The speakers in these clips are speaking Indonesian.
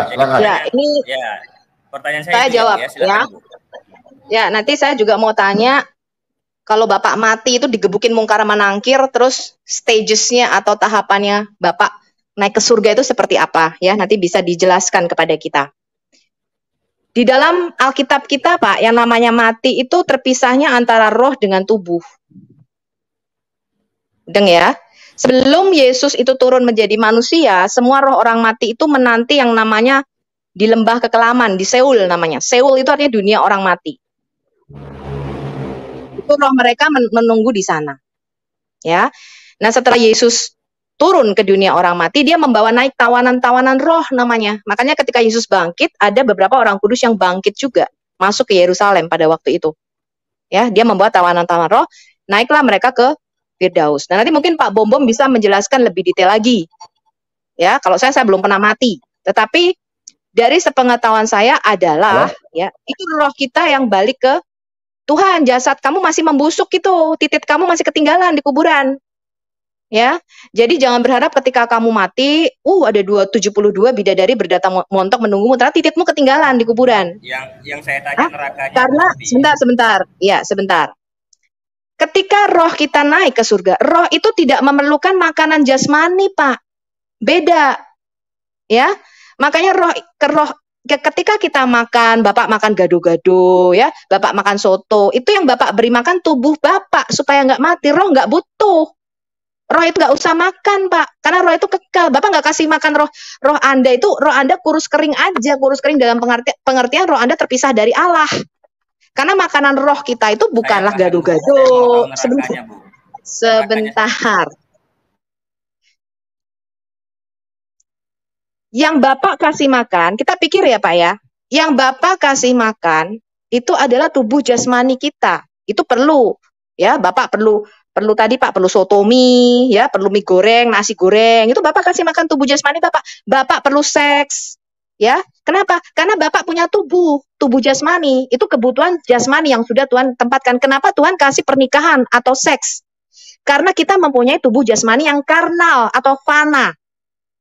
Silakan. Ya, ini pertanyaan saya jawab ya. Ya, nanti saya juga mau tanya, kalau Bapak mati itu digebukin mungkar manangkir, terus stagesnya atau tahapannya Bapak naik ke surga itu seperti apa ya? Nanti bisa dijelaskan kepada kita. Di dalam Alkitab kita, Pak, yang namanya mati itu terpisahnya antara roh dengan tubuh. Ya. Sebelum Yesus itu turun menjadi manusia, semua roh orang mati itu menanti yang namanya di lembah kekelaman, di Seul namanya. Seul itu artinya dunia orang mati. Itu roh mereka menunggu di sana. Ya. Nah, setelah Yesus turun ke dunia orang mati, dia membawa naik tawanan-tawanan roh namanya. Makanya ketika Yesus bangkit, ada beberapa orang kudus yang bangkit juga masuk ke Yerusalem pada waktu itu. Ya, dia membawa tawanan-tawanan roh, naiklah mereka ke Firdaus. Nah, nanti mungkin Pak Bom bisa menjelaskan lebih detail lagi. Ya, kalau saya belum pernah mati. Tetapi dari sepengetahuan saya adalah ya, itu roh kita yang balik ke Tuhan. Jasad kamu masih membusuk itu, titik kamu masih ketinggalan di kuburan. Ya. Jadi jangan berharap ketika kamu mati, ada 72 bidadari berdatang montok menunggumu, ternyata titikmu ketinggalan di kuburan. Yang saya tanya nerakanya. Karena sebentar. Ya, sebentar. Ketika roh kita naik ke surga, roh itu tidak memerlukan makanan jasmani, Pak. Beda. Ya. Makanya ketika kita makan, Bapak makan gado-gado, ya, Bapak makan soto, itu yang Bapak beri makan tubuh Bapak supaya nggak mati. Roh nggak butuh. Roh itu nggak usah makan, Pak. Karena roh itu kekal. Bapak nggak kasih makan roh Anda itu, roh Anda kurus kering aja. Kurus kering dalam pengertian roh Anda terpisah dari Allah. Karena makanan roh kita itu bukanlah gado-gado. Sebentar. Yang Bapak kasih makan, kita pikir ya Pak ya, yang Bapak kasih makan itu adalah tubuh jasmani kita. Itu perlu. Ya, Bapak perlu tadi Pak, perlu soto mie, ya, perlu mie goreng, nasi goreng. Itu Bapak kasih makan tubuh jasmani Bapak. Bapak perlu seks. Ya, kenapa? Karena Bapak punya tubuh jasmani, itu kebutuhan jasmani yang sudah Tuhan tempatkan. Kenapa Tuhan kasih pernikahan atau seks? Karena kita mempunyai tubuh jasmani yang karnal atau fana.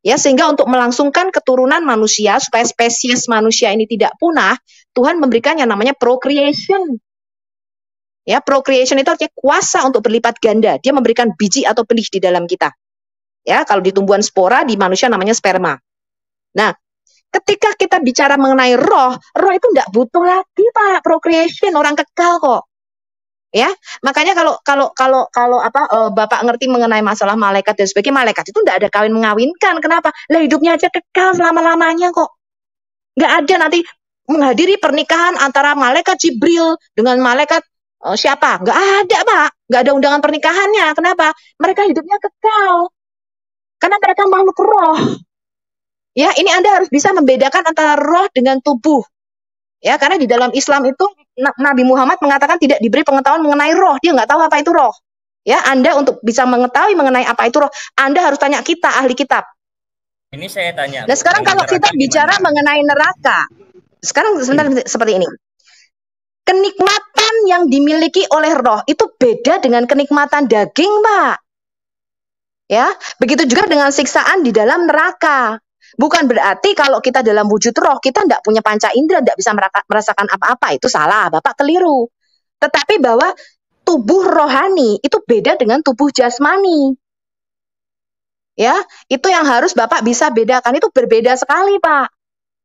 Ya, sehingga untuk melangsungkan keturunan manusia supaya spesies manusia ini tidak punah, Tuhan memberikan yang namanya procreation. Ya, procreation itu artinya kuasa untuk berlipat ganda. Dia memberikan biji atau benih di dalam kita. Ya, kalau di tumbuhan spora, di manusia namanya sperma. Nah, ketika kita bicara mengenai roh itu enggak butuh lagi Pak procreation, orang kekal kok. Ya, makanya kalau Bapak ngerti mengenai masalah malaikat dan sebagainya, malaikat itu enggak ada kawin mengawinkan. Kenapa? Lah hidupnya aja kekal selama-lamanya kok. Enggak ada nanti menghadiri pernikahan antara malaikat Jibril dengan malaikat siapa? Enggak ada, Pak. Enggak ada undangan pernikahannya. Kenapa? Mereka hidupnya kekal. Karena mereka makhluk roh. Ya, ini Anda harus bisa membedakan antara roh dengan tubuh. Ya, karena di dalam Islam itu Nabi Muhammad mengatakan tidak diberi pengetahuan mengenai roh. Dia nggak tahu apa itu roh. Ya, Anda untuk bisa mengetahui mengenai apa itu roh, Anda harus tanya kita, ahli kitab. Ini saya tanya. Nah, sekarang kalau kita bicara mengenai neraka, sekarang sebentar seperti ini. Kenikmatan yang dimiliki oleh roh itu beda dengan kenikmatan daging, Pak. Ya, begitu juga dengan siksaan di dalam neraka. Bukan berarti kalau kita dalam wujud roh, kita tidak punya panca indera, tidak bisa merasakan apa-apa. Itu salah, Bapak keliru. Tetapi bahwa tubuh rohani itu beda dengan tubuh jasmani. Ya, itu yang harus Bapak bisa bedakan. Itu berbeda sekali, Pak.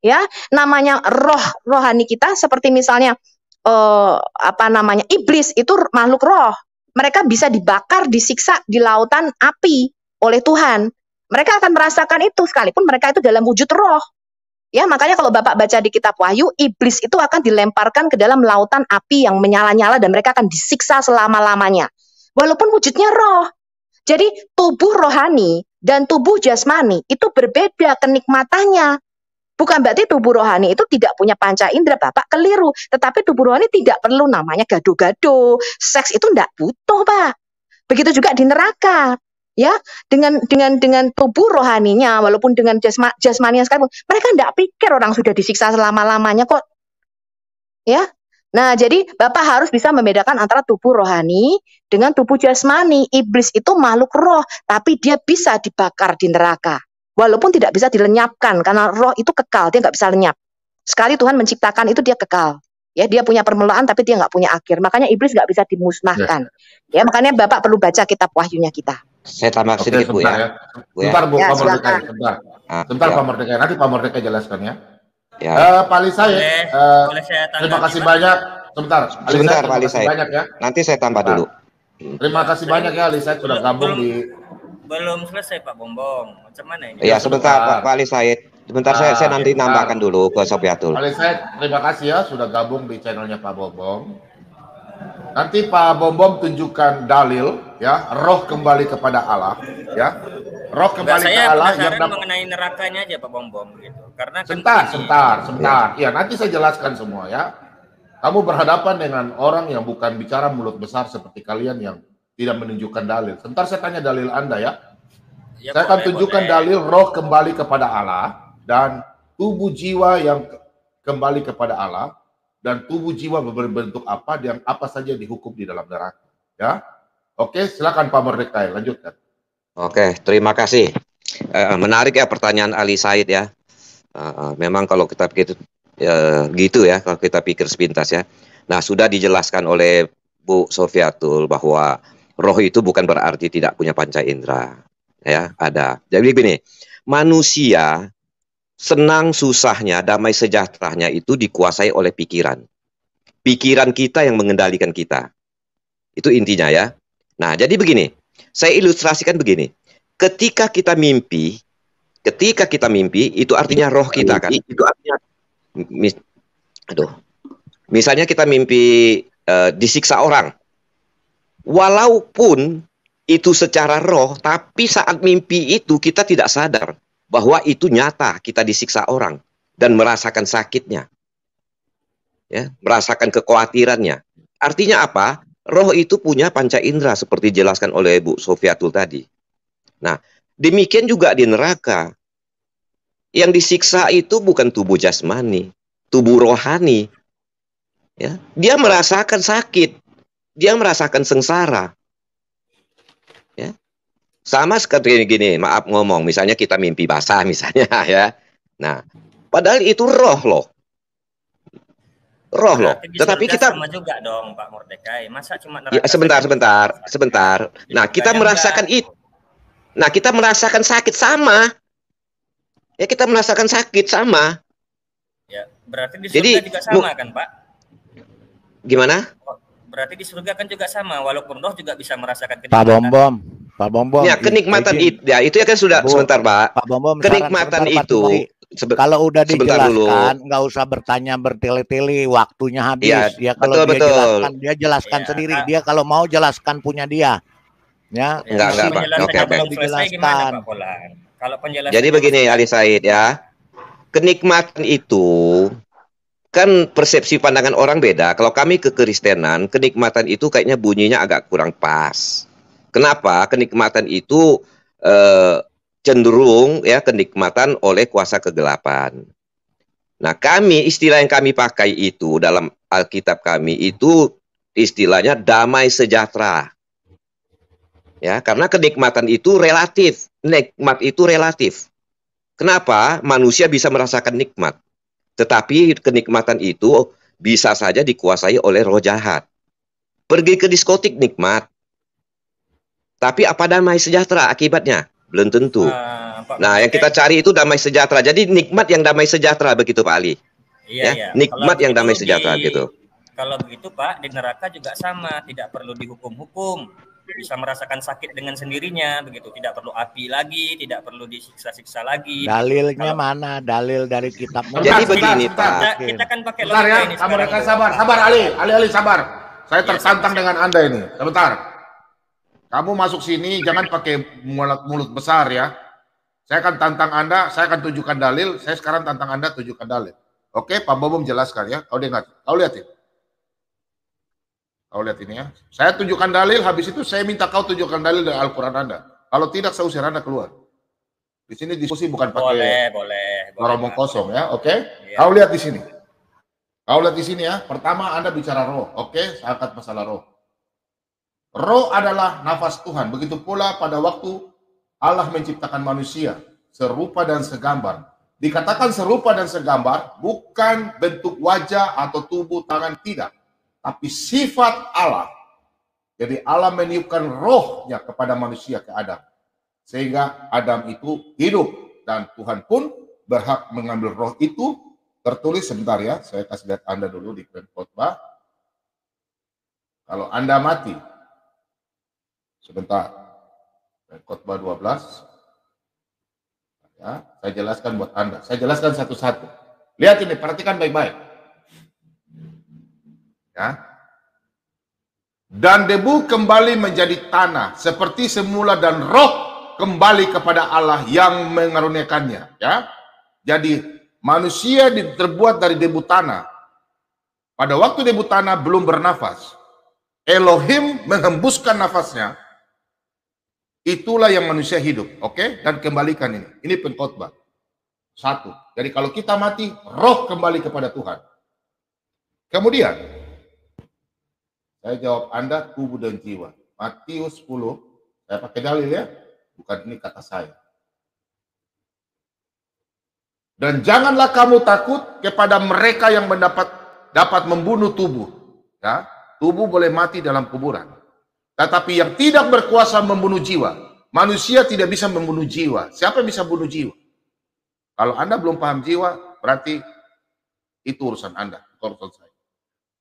Ya, namanya rohani kita seperti misalnya iblis itu makhluk roh. Mereka bisa dibakar, disiksa di lautan api oleh Tuhan. Mereka akan merasakan itu sekalipun mereka itu dalam wujud roh. Ya, makanya kalau Bapak baca di kitab Wahyu, iblis itu akan dilemparkan ke dalam lautan api yang menyala-nyala dan mereka akan disiksa selama-lamanya. Walaupun wujudnya roh. Jadi tubuh rohani dan tubuh jasmani itu berbeda kenikmatannya. Bukan berarti tubuh rohani itu tidak punya panca indera, Bapak keliru. Tetapi tubuh rohani tidak perlu namanya gado-gado. Seks itu tidak butuh, Pak. Begitu juga di neraka. Ya, dengan tubuh rohaninya, walaupun dengan jasmaninya sekalipun, mereka tidak pikir orang sudah disiksa selama-lamanya kok. Ya. Nah, jadi Bapak harus bisa membedakan antara tubuh rohani dengan tubuh jasmani. Iblis itu makhluk roh, tapi dia bisa dibakar di neraka. Walaupun tidak bisa dilenyapkan, karena roh itu kekal, dia nggak bisa lenyap. Sekali Tuhan menciptakan itu dia kekal. Ya, dia punya permulaan, tapi dia nggak punya akhir. Makanya iblis nggak bisa dimusnahkan. Ya, makanya Bapak perlu baca kitab Wahyunya kita. Saya tambah sedikit, Bu ya. Sebentar, Bu, Ya, Pak Mordeka. silakan. Sebentar, Ya. Pak Mordeka. Nanti Pak Mordeka jelaskan ya. Ya. Pak Ali Said, Boleh saya terima tanggapi, kasih Pak? banyak. Sebentar, Ali Said, Sebentar, Pak terima Ali kasih Said. banyak ya. Nanti saya tambah dulu. Terima kasih banyak ya Ali Said sudah gabung di. Belum selesai Pak Bombong. Macam mana ini? Ya, sebentar Pak Ali Said. Sebentar saya nanti nambahkan dulu ke Sofiatul. Ali Said, terima kasih ya sudah gabung di channelnya Pak Bombong. Nanti Pak Bombong tunjukkan dalil ya, roh kembali kepada Allah ya. Roh kembali ke Saya Allah yang penasaran mengenai nerakanya aja Pak Bombong gitu. Karena kan sebentar. Ya, nanti saya jelaskan semua ya. Kamu berhadapan dengan orang yang bukan bicara mulut besar seperti kalian yang tidak menunjukkan dalil. Sebentar saya tanya dalil Anda ya. Ya, Saya akan tunjukkan dalil roh kembali kepada Allah dan tubuh jiwa yang kembali kepada Allah dan tubuh jiwa berbentuk apa dan apa saja dihukum di dalam neraka. Ya, oke, silakan Pak Mordeka, lanjutkan. Oke, terima kasih. Menarik ya pertanyaan Ali Said ya. Memang kalau kita pikir gitu ya, kalau kita pikir sepintas ya. Nah, sudah dijelaskan oleh Bu Sofiatul bahwa roh itu bukan berarti tidak punya panca indera. Ya, ada. Jadi begini, manusia senang susahnya, damai sejahteranya itu dikuasai oleh pikiran. Pikiran kita yang mengendalikan kita. Itu intinya ya. Nah, jadi begini. Saya ilustrasikan begini. Ketika kita mimpi itu artinya roh kita kan. Itu artinya misalnya kita mimpi disiksa orang. Walaupun itu secara roh, tapi saat mimpi itu kita tidak sadar bahwa itu nyata kita disiksa orang dan merasakan sakitnya. Ya, merasakan kekhawatirannya. Artinya apa? Roh itu punya panca indera seperti dijelaskan oleh Bu Sofiatul tadi. Nah, demikian juga di neraka. Yang disiksa itu bukan tubuh jasmani, tubuh rohani. Ya, dia merasakan sakit, dia merasakan sengsara. Ya. Sama seperti gini, maaf ngomong, misalnya kita mimpi basah misalnya ya. Nah, padahal itu roh loh. Roh loh. Tetapi kita sama juga dong Pak Mordekai. Masa cuma ya, sebentar. Nah, kita merasakan itu. Nah, kita merasakan sakit sama. Ya, kita merasakan sakit sama. Ya, berarti di surga juga sama kan, Pak? Gimana? Berarti di surga kan juga sama, walaupun roh juga bisa merasakan kenikmatan. Pak Bombom. Ya, kenikmatan itu. Ya, itu ya kan sudah sebentar, Pak. Pak Bombom, kenikmatan itu kalau udah dijelaskan, nggak usah bertanya bertele-tele, waktunya habis. Ya kalau dia jelaskan sendiri. Dia kalau mau jelaskan punya dia. Ya, enggak, Pak. Oke. Kalau dijelaskan. Kalau penjelasan. Jadi begini, Ali Said ya. Kenikmatan itu kan persepsi pandangan orang beda. Kalau kami kekristenan, kenikmatan itu kayaknya bunyinya agak kurang pas. Kenapa? Kenikmatan itu cenderung ya kenikmatan oleh kuasa kegelapan. Nah, istilah yang kami pakai itu dalam Alkitab kami itu istilahnya damai sejahtera. Ya, karena kenikmatan itu relatif. Nikmat itu relatif. Kenapa? Manusia bisa merasakan nikmat. Tetapi kenikmatan itu bisa saja dikuasai oleh roh jahat. Pergi ke diskotik nikmat. Tapi apa damai sejahtera akibatnya? Belum tentu. Nah, yang kita cari itu damai sejahtera. Jadi nikmat yang damai sejahtera begitu Pak Ali. Iya, ya, iya. Nikmat yang damai sejahtera gitu. Kalau begitu Pak, di neraka juga sama, tidak perlu dihukum-hukum, bisa merasakan sakit dengan sendirinya, begitu. Tidak perlu api lagi, tidak perlu disiksa-siksa lagi. Dalilnya mana? Dalil dari kitab. Jadi begini Pak. Kita kan pakai logika ya, ini sekarang. Sabar Ali sabar. Saya tertantang dengan Anda ini. Sebentar. Kamu masuk sini jangan pakai mulut besar ya. Saya akan tantang Anda, saya akan tunjukkan dalil. Saya sekarang tantang Anda tunjukkan dalil. Oke, Pak Bobom jelaskan ya. Kau dengar, kau lihat ini. Kau lihat ini ya. Saya tunjukkan dalil, habis itu saya minta kau tunjukkan dalil dari Al-Quran Anda. Kalau tidak, saya usir Anda keluar. Di sini diskusi bukan pakai ngomong kosong ya. Oke? Ya. Kau lihat di sini. Kau lihat di sini ya. Pertama Anda bicara roh. Oke, saya angkat masalah roh. Roh adalah nafas Tuhan. Begitu pula pada waktu Allah menciptakan manusia serupa dan segambar. Dikatakan serupa dan segambar bukan bentuk wajah atau tubuh tangan, tidak. Tapi sifat Allah. Jadi Allah meniupkan rohnya kepada manusia, ke Adam. Sehingga Adam itu hidup. Dan Tuhan pun berhak mengambil roh itu. Tertulis sebentar ya. Saya kasih lihat Anda dulu di khotbah. Kalau Anda mati. Sebentar. Khotbah 12. Ya, saya jelaskan buat Anda. Saya jelaskan satu-satu. Lihat ini, perhatikan baik-baik. Ya. Dan debu kembali menjadi tanah seperti semula dan roh kembali kepada Allah yang mengaruniakannya, ya. Jadi manusia terbuat dari debu tanah. Pada waktu debu tanah belum bernafas, Elohim menghembuskan nafasnya. Itulah yang manusia hidup, oke? Dan kembalikan ini. Ini pengkhotbah. 1. Jadi kalau kita mati, roh kembali kepada Tuhan. Kemudian saya jawab Anda tubuh dan jiwa. Matius 10, saya pakai dalil ya, bukan ini kata saya. Dan janganlah kamu takut kepada mereka yang dapat membunuh tubuh. Ya, tubuh boleh mati dalam kuburan. Tetapi yang tidak berkuasa membunuh jiwa. Manusia tidak bisa membunuh jiwa. Siapa yang bisa bunuh jiwa? Kalau Anda belum paham jiwa, berarti itu urusan Anda, urusan saya.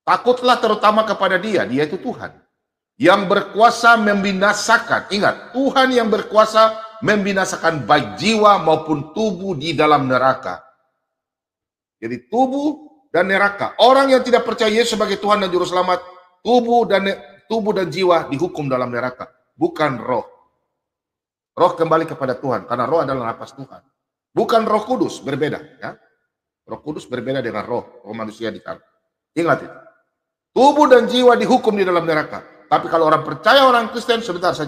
Takutlah terutama kepada Dia itu Tuhan. Yang berkuasa membinasakan. Ingat, Tuhan yang berkuasa membinasakan baik jiwa maupun tubuh di dalam neraka. Jadi tubuh dan neraka. Orang yang tidak percaya Yesus sebagai Tuhan dan Juru Selamat, tubuh dan jiwa dihukum dalam neraka, bukan roh. Roh kembali kepada Tuhan, karena roh adalah nafas Tuhan. Bukan Roh Kudus, berbeda. Ya. Roh Kudus berbeda dengan roh manusia di sana. Ingat itu. Tubuh dan jiwa dihukum di dalam neraka. Tapi kalau orang percaya, orang Kristen, sebentar saya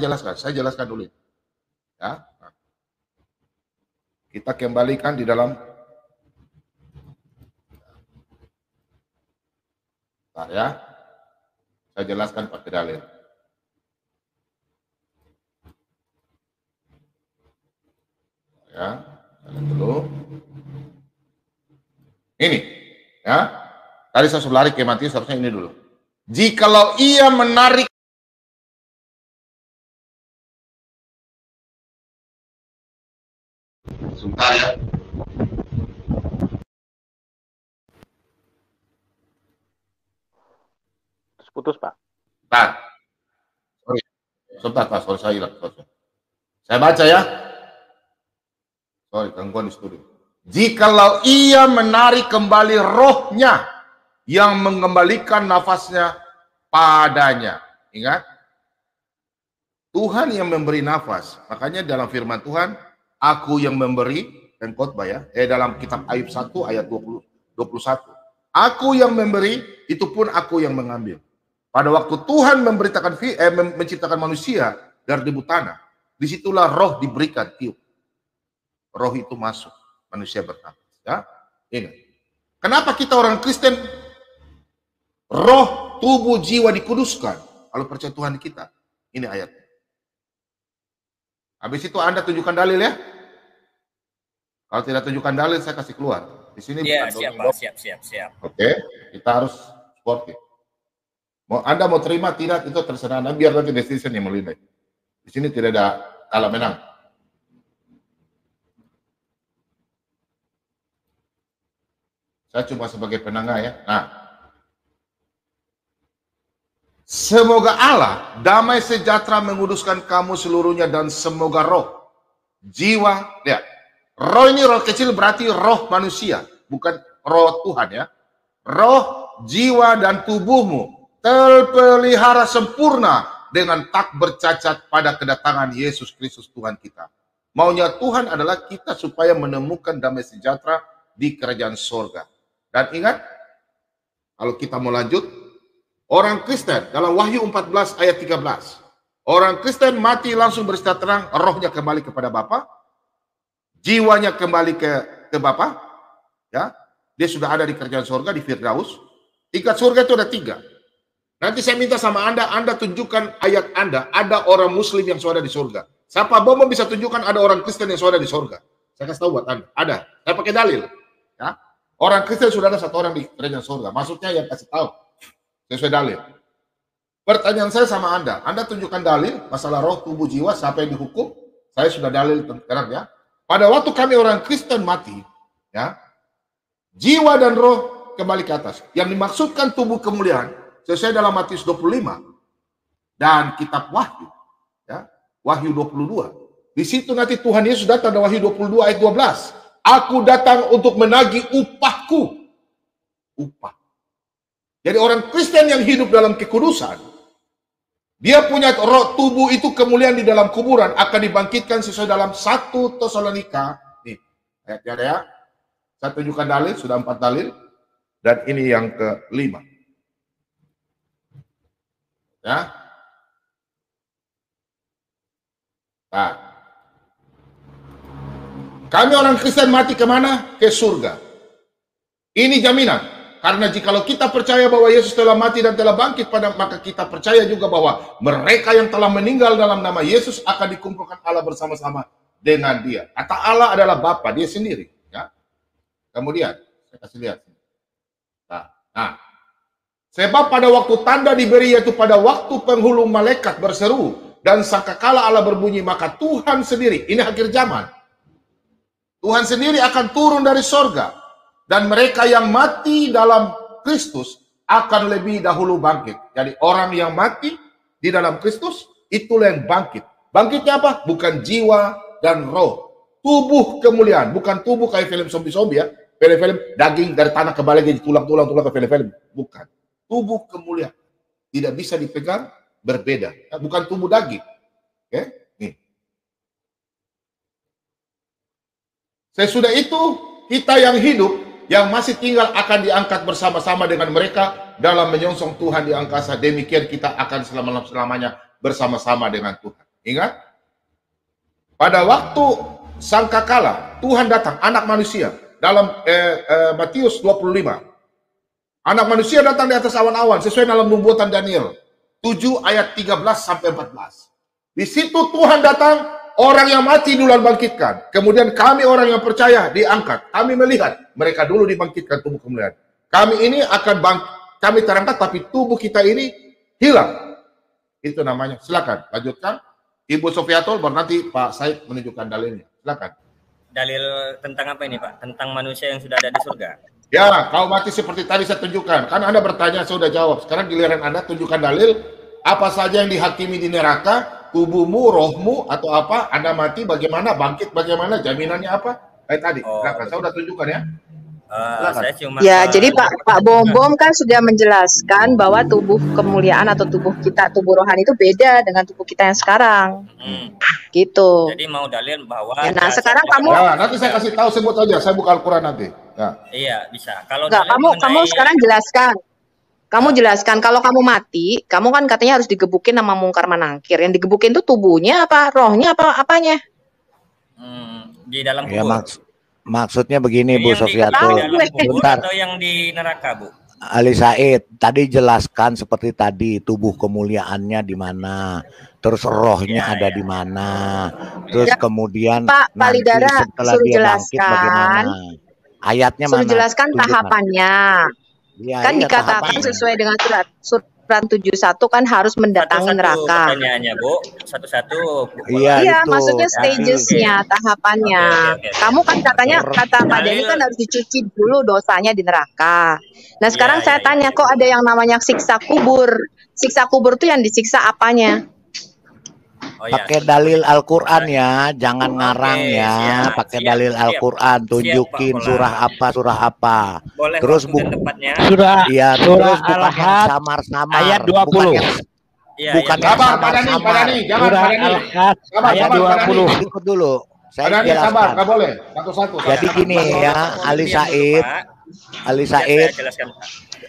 jelaskan dulu. Ya. Kita kembalikan di dalam. Bentar ya. Saya jelaskan pakai dalil. Ya, lihat dulu. Ini, ya. Tadi saya sudah lari ke Matius, harusnya ini dulu. Jikalau ia menarik sebentar ya. Putus Pak. Bentar. Sorry. Sebentar Pak, sorry saya hilang. Saya baca ya. Sorry, gangguan di studio. Jikalau ia menarik kembali rohnya yang mengembalikan nafasnya padanya. Ingat, Tuhan yang memberi nafas. Makanya dalam firman Tuhan, aku yang memberi, dan khotbah ya, dalam kitab Ayub 1 ayat 21. Aku yang memberi, itu pun aku yang mengambil. Pada waktu Tuhan menciptakan manusia dari debu tanah, disitulah roh diberikan, tiup. Roh itu masuk, manusia bernafas. Ya, ingat. Kenapa kita orang Kristen roh, tubuh, jiwa dikuduskan? Kalau percaya Tuhan kita, ini ayatnya. Habis itu Anda tunjukkan dalil ya. Kalau tidak tunjukkan dalil, saya kasih keluar. Di sini ya, siap. Oke, kita harus sportif. Anda mau terima tidak, itu terserah Anda, biar nanti decision yang menilai. Di sini tidak ada kalah menang. Saya cuma sebagai penengah ya. Nah, semoga Allah damai sejahtera menguduskan kamu seluruhnya, dan semoga roh, jiwa, ya, roh ini roh kecil berarti roh manusia, bukan roh Tuhan ya. Roh, jiwa, dan tubuhmu terpelihara sempurna dengan tak bercacat pada kedatangan Yesus Kristus Tuhan kita. Maunya Tuhan adalah kita supaya menemukan damai sejahtera di kerajaan sorga. Dan ingat, kalau kita mau lanjut, orang Kristen dalam Wahyu 14 ayat 13, orang Kristen mati langsung bersedia terang, rohnya kembali kepada Bapa, jiwanya kembali ke Bapa, ya, dia sudah ada di kerajaan sorga, di Firdaus. Tingkat surga itu ada 3. Nanti saya minta sama Anda tunjukkan ayat Anda, ada orang Muslim yang sudah di surga. Siapa Bomo bisa tunjukkan ada orang Kristen yang sudah di surga? Saya kasih tahu buat Anda. Ada. Saya pakai dalil. Ya. Orang Kristen sudah ada 1 orang di kerajaan surga. Maksudnya yang kasih tahu. Sesuai dalil. Pertanyaan saya sama Anda tunjukkan dalil masalah roh, tubuh, jiwa, siapa yang dihukum? Saya sudah dalil sekarang ya. Pada waktu kami orang Kristen mati, ya, jiwa dan roh kembali ke atas. Yang dimaksudkan tubuh kemuliaan sesuai dalam Matius 25 dan kitab Wahyu, ya, Wahyu 22. Di situ nanti Tuhan Yesus datang dalam Wahyu 22 ayat 12. Aku datang untuk menagih upahku. Upah. Jadi orang Kristen yang hidup dalam kekudusan, dia punya roh, tubuh itu kemuliaan di dalam kuburan akan dibangkitkan sesuai dalam 1 Tesalonika. Nih, ayatnya ada ya. Saya tunjukkan dalil, sudah 4 dalil. Dan ini yang ke-5. Ya. Nah. Kami orang Kristen mati kemana? Ke surga. Ini jaminan. Karena jikalau kita percaya bahwa Yesus telah mati dan telah bangkit, maka kita percaya juga bahwa mereka yang telah meninggal dalam nama Yesus akan dikumpulkan Allah bersama-sama dengan dia. Kata Allah adalah Bapa, dia sendiri. Ya. Kemudian, saya kasih lihat. Nah, sebab pada waktu tanda diberi, yaitu pada waktu penghulu malaikat berseru dan sangkakala Allah berbunyi, maka Tuhan sendiri, ini akhir zaman, Tuhan sendiri akan turun dari sorga, dan mereka yang mati dalam Kristus akan lebih dahulu bangkit. Jadi orang yang mati di dalam Kristus, itulah yang bangkit. Bangkitnya apa? Bukan jiwa dan roh. Tubuh kemuliaan, bukan tubuh kayak film zombie-zombie ya. Film-film daging dari tanah kembali jadi tulang-tulang ke film-film. Bukan. Tubuh kemuliaan. Tidak bisa dipegang, berbeda. Bukan tubuh daging. Oke? Nih. Sesudah itu, kita yang hidup, yang masih tinggal akan diangkat bersama-sama dengan mereka dalam menyongsong Tuhan di angkasa. Demikian kita akan selama-lamanya bersama-sama dengan Tuhan. Ingat? Pada waktu sangkakala, Tuhan datang, anak manusia. Dalam Matius 25. Anak manusia datang di atas awan-awan, sesuai dalam nubuatan Daniel 7 ayat 13 sampai 14. Di situ Tuhan datang, orang yang mati duluan bangkitkan. Kemudian kami orang yang percaya diangkat. Kami melihat mereka dulu dibangkitkan tubuh kemuliaan. Kami ini akan kami terangkat, tapi tubuh kita ini hilang. Itu namanya. Silakan lanjutkan. Ibu Sofiatul, baru nanti Pak Said menunjukkan dalilnya. Silakan. Dalil tentang apa ini Pak? Tentang manusia yang sudah ada di surga. Ya, kau mati seperti tadi saya tunjukkan. Kan Anda bertanya, saya sudah jawab. Sekarang giliran Anda tunjukkan dalil. Apa saja yang dihakimi di neraka, tubuhmu, rohmu, atau apa, Anda mati bagaimana, bangkit bagaimana, jaminannya apa? Kayak tadi, saya sudah tunjukkan ya. Saya cuma ya, jadi Pak Bom kan sudah menjelaskan bahwa tubuh kemuliaan atau tubuh kita, tubuh rohani itu beda dengan tubuh kita yang sekarang. Gitu. Jadi mau dalil bahwa ya, nah sekarang kamu nanti saya kasih tahu, sebut aja, saya buka Al-Quran nanti. Ya. Iya, bisa. Kalau kamu sekarang jelaskan. Kamu jelaskan kalau kamu mati, kamu kan katanya harus digebukin sama mungkar manangkir. Yang digebukin itu tubuhnya apa, rohnya apa, apanya? Di dalam kubur. Ya, maksudnya begini Bu Sofiatul, bentar. Atau yang di neraka Bu? Ali Said tadi jelaskan seperti tadi, tubuh kemuliaannya di mana, terus rohnya ada di mana, terus kemudian Pak Palidara suruh jelaskan ayatnya suruh mana? jelaskan tahapannya. Ya, kan dikatakan tahapannya sesuai dengan surat Quran 71 kan harus mendatangi neraka. Pertanyaannya, Bu. Satu-satu. Iya, maksudnya stagesnya, tahapannya. Kamu kan katanya, kata Pak Denny kan harus dicuci dulu dosanya di neraka. Nah sekarang saya tanya, kok ada yang namanya siksa kubur? Siksa kubur tuh yang disiksa apanya? Pakai dalil Al-Quran ya, jangan ngarang ya. Pakai dalil Al-Quran, tunjukin surah apa. Boleh, terus surah, ya, surah terus bukan yang samar-samar. ayat 20. Bukan yang samar-samar. Surah Al-Had ayat 20. Ikut dulu. Saya jelaskan. Sabar, nggak boleh. Satu-satu. Jadi gini ya, Ali Said.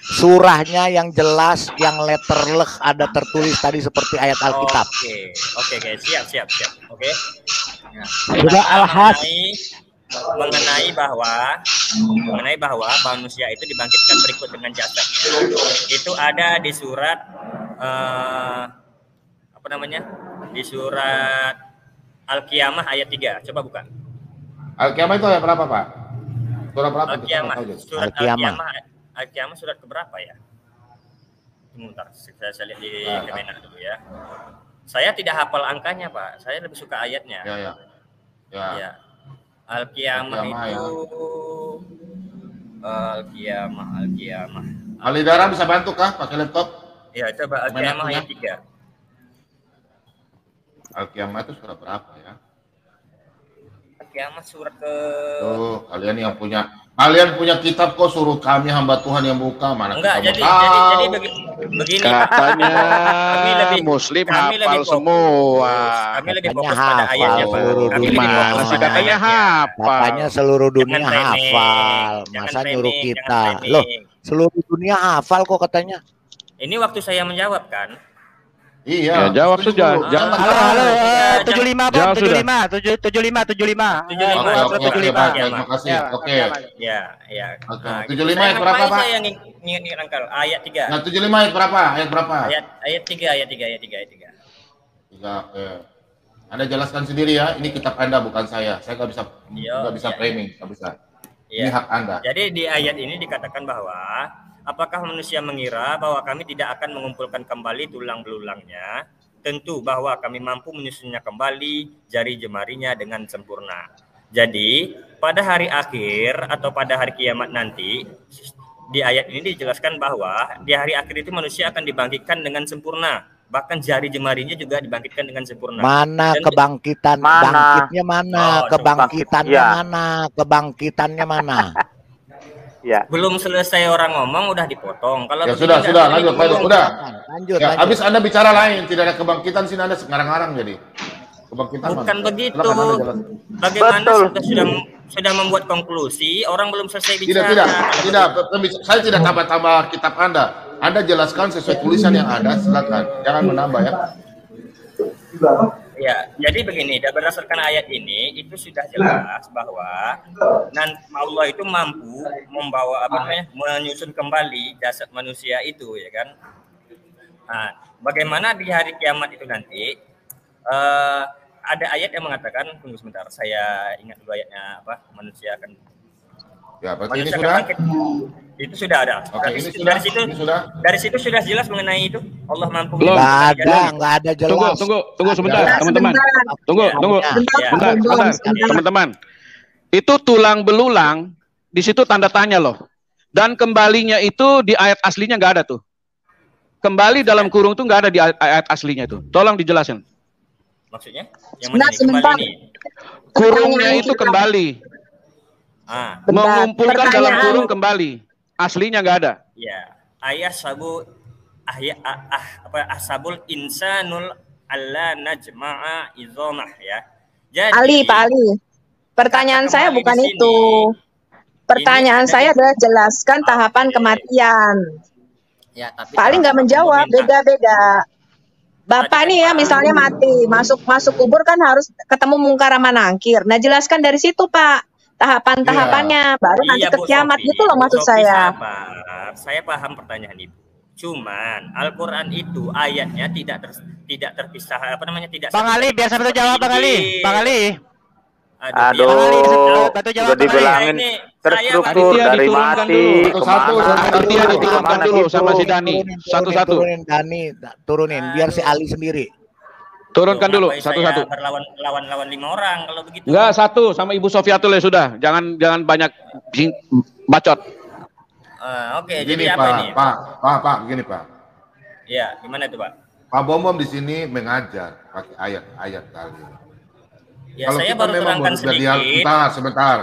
Surahnya yang jelas, yang letterleh ada tertulis tadi seperti ayat Alkitab. Oke, siap. Oke. Surah Al-Had mengenai bahwa manusia itu dibangkitkan berikut dengan jasadnya. Itu ada di surat Di surat Al-Qiyamah ayat 3. Coba buka. Al-Qiyamah itu ayat berapa, Pak? Surah berapa? Surat Al-Qiyamah surat keberapa ya? Sebentar, saya lihat di Kemenak dulu ya. Saya tidak hafal angkanya, Pak. Saya lebih suka ayatnya. Ya. Al-Qiyamah itu Al-Qiyamah. Alidara bisa bantu kah pakai laptop? Ya, coba Al-Qiyamah ayat 3. Al-Qiyamah itu surat berapa ya? Al-Qiyamah surat ke... Tuh, kalian punya kitab kok, suruh kami hamba Tuhan yang buka, mana enggak, kita jadi begini katanya kami lebih muslim hafal semua. Kami lebih fokus pada ayatnya, Pak. Gimana sih katanya hafal? Katanya seluruh dunia hafal. Masa nyuruh kita? Loh, seluruh dunia hafal kok katanya. Ini waktu saya menjawab kan? Iya, ya, jawab sudah. Halo, 75 Bang, 75. Terima kasih. Oke. Ya. 75 ayat berapa, Pak? Saya yang ingin angkal ayat 3. Nah, 75 ayat berapa? Ayat 3. 3, oke. Anda jelaskan sendiri ya, ini kitab Anda bukan saya. Saya nggak bisa framing, nggak bisa. Ini hak Anda. Jadi di ayat ini dikatakan bahwa apakah manusia mengira bahwa kami tidak akan mengumpulkan kembali tulang belulangnya? Tentu bahwa kami mampu menyusunnya kembali jari jemarinya dengan sempurna. Jadi pada hari akhir atau pada hari kiamat nanti, di ayat ini dijelaskan bahwa di hari akhir itu manusia akan dibangkitkan dengan sempurna. Bahkan jari jemarinya juga dibangkitkan dengan sempurna. Mana kebangkitan? Bangkitnya mana? Kebangkitannya mana? Ya. Belum selesai orang ngomong udah dipotong. Kalau ya sudah, lanjut. Lanjut. Habis Anda bicara lain, tidak ada kebangkitan sini Anda ngarang-ngarang jadi. Kebangkitan bukan mana? Begitu. Bagaimana sudah membuat konklusi, orang belum selesai bicara. Tidak. Saya tidak tambah-tambah kitab Anda. Anda jelaskan sesuai tulisan yang ada, silakan. Jangan menambah ya. Ya, jadi begini, berdasarkan ayat ini itu sudah jelas bahwa Allah itu mampu membawa menyusun kembali jasad manusia itu, ya kan? Nah, bagaimana di hari kiamat itu nanti ada ayat yang mengatakan, tunggu sebentar, saya ingat dulu ayatnya apa? Manusia akan ini sudah. Itu sudah ada. Oke, dari situ sudah jelas mengenai itu. Allah mampu. Nggak ada jelas. Tunggu sebentar, teman-teman. Tunggu. Bentar, teman-teman. Itu tulang belulang, di situ tanda tanya loh. Dan kembalinya itu di ayat aslinya nggak ada tuh. Kembali dalam kurung tuh nggak ada di ayat aslinya itu. Tolong dijelasin. Maksudnya? Yang mana kembali ini? Kurungnya itu kembali. Mengumpulkan dalam kurung kembali. Aslinya nggak ada. Ya, asabul insanul alla najma'a izamah ya. Jadi Pak Ali, pertanyaan saya bukan itu. Pertanyaan saya adalah jelaskan tahapan kematian. Ya, tapi Pak Ali nggak menjawab, beda-beda. Bapak nih ya misalnya mati, masuk kubur kan harus ketemu mungkar sama nangkir. Nah, jelaskan dari situ, Pak. Tahapan-tahapannya baru nanti ke kiamat gitu loh maksud saya. Saya paham pertanyaan Ibu. Cuman Al-Qur'an itu ayatnya tidak terpisah tidak. Bang Ali biar sampai jawab Bang Ali. Aduh, udah dibilangin terstruktur dari mati Aditya diturunkan dulu sama si Dani. Satu-satu. Turunin biar si Ali sendiri. Turunkan dulu satu-satu. Berlawan 5 orang kalau begitu. Enggak, satu sama Ibu Sofiatul ya sudah. Jangan banyak bacot. Oke, Gini, jadi apa ini? Pak, gini Pak. Ya, gimana itu Pak? Pak Bom di sini mengajar pakai ayat-ayat tadi. Ya, Kalau saya kita baru memang terangkan mau sedikit. Sebentar.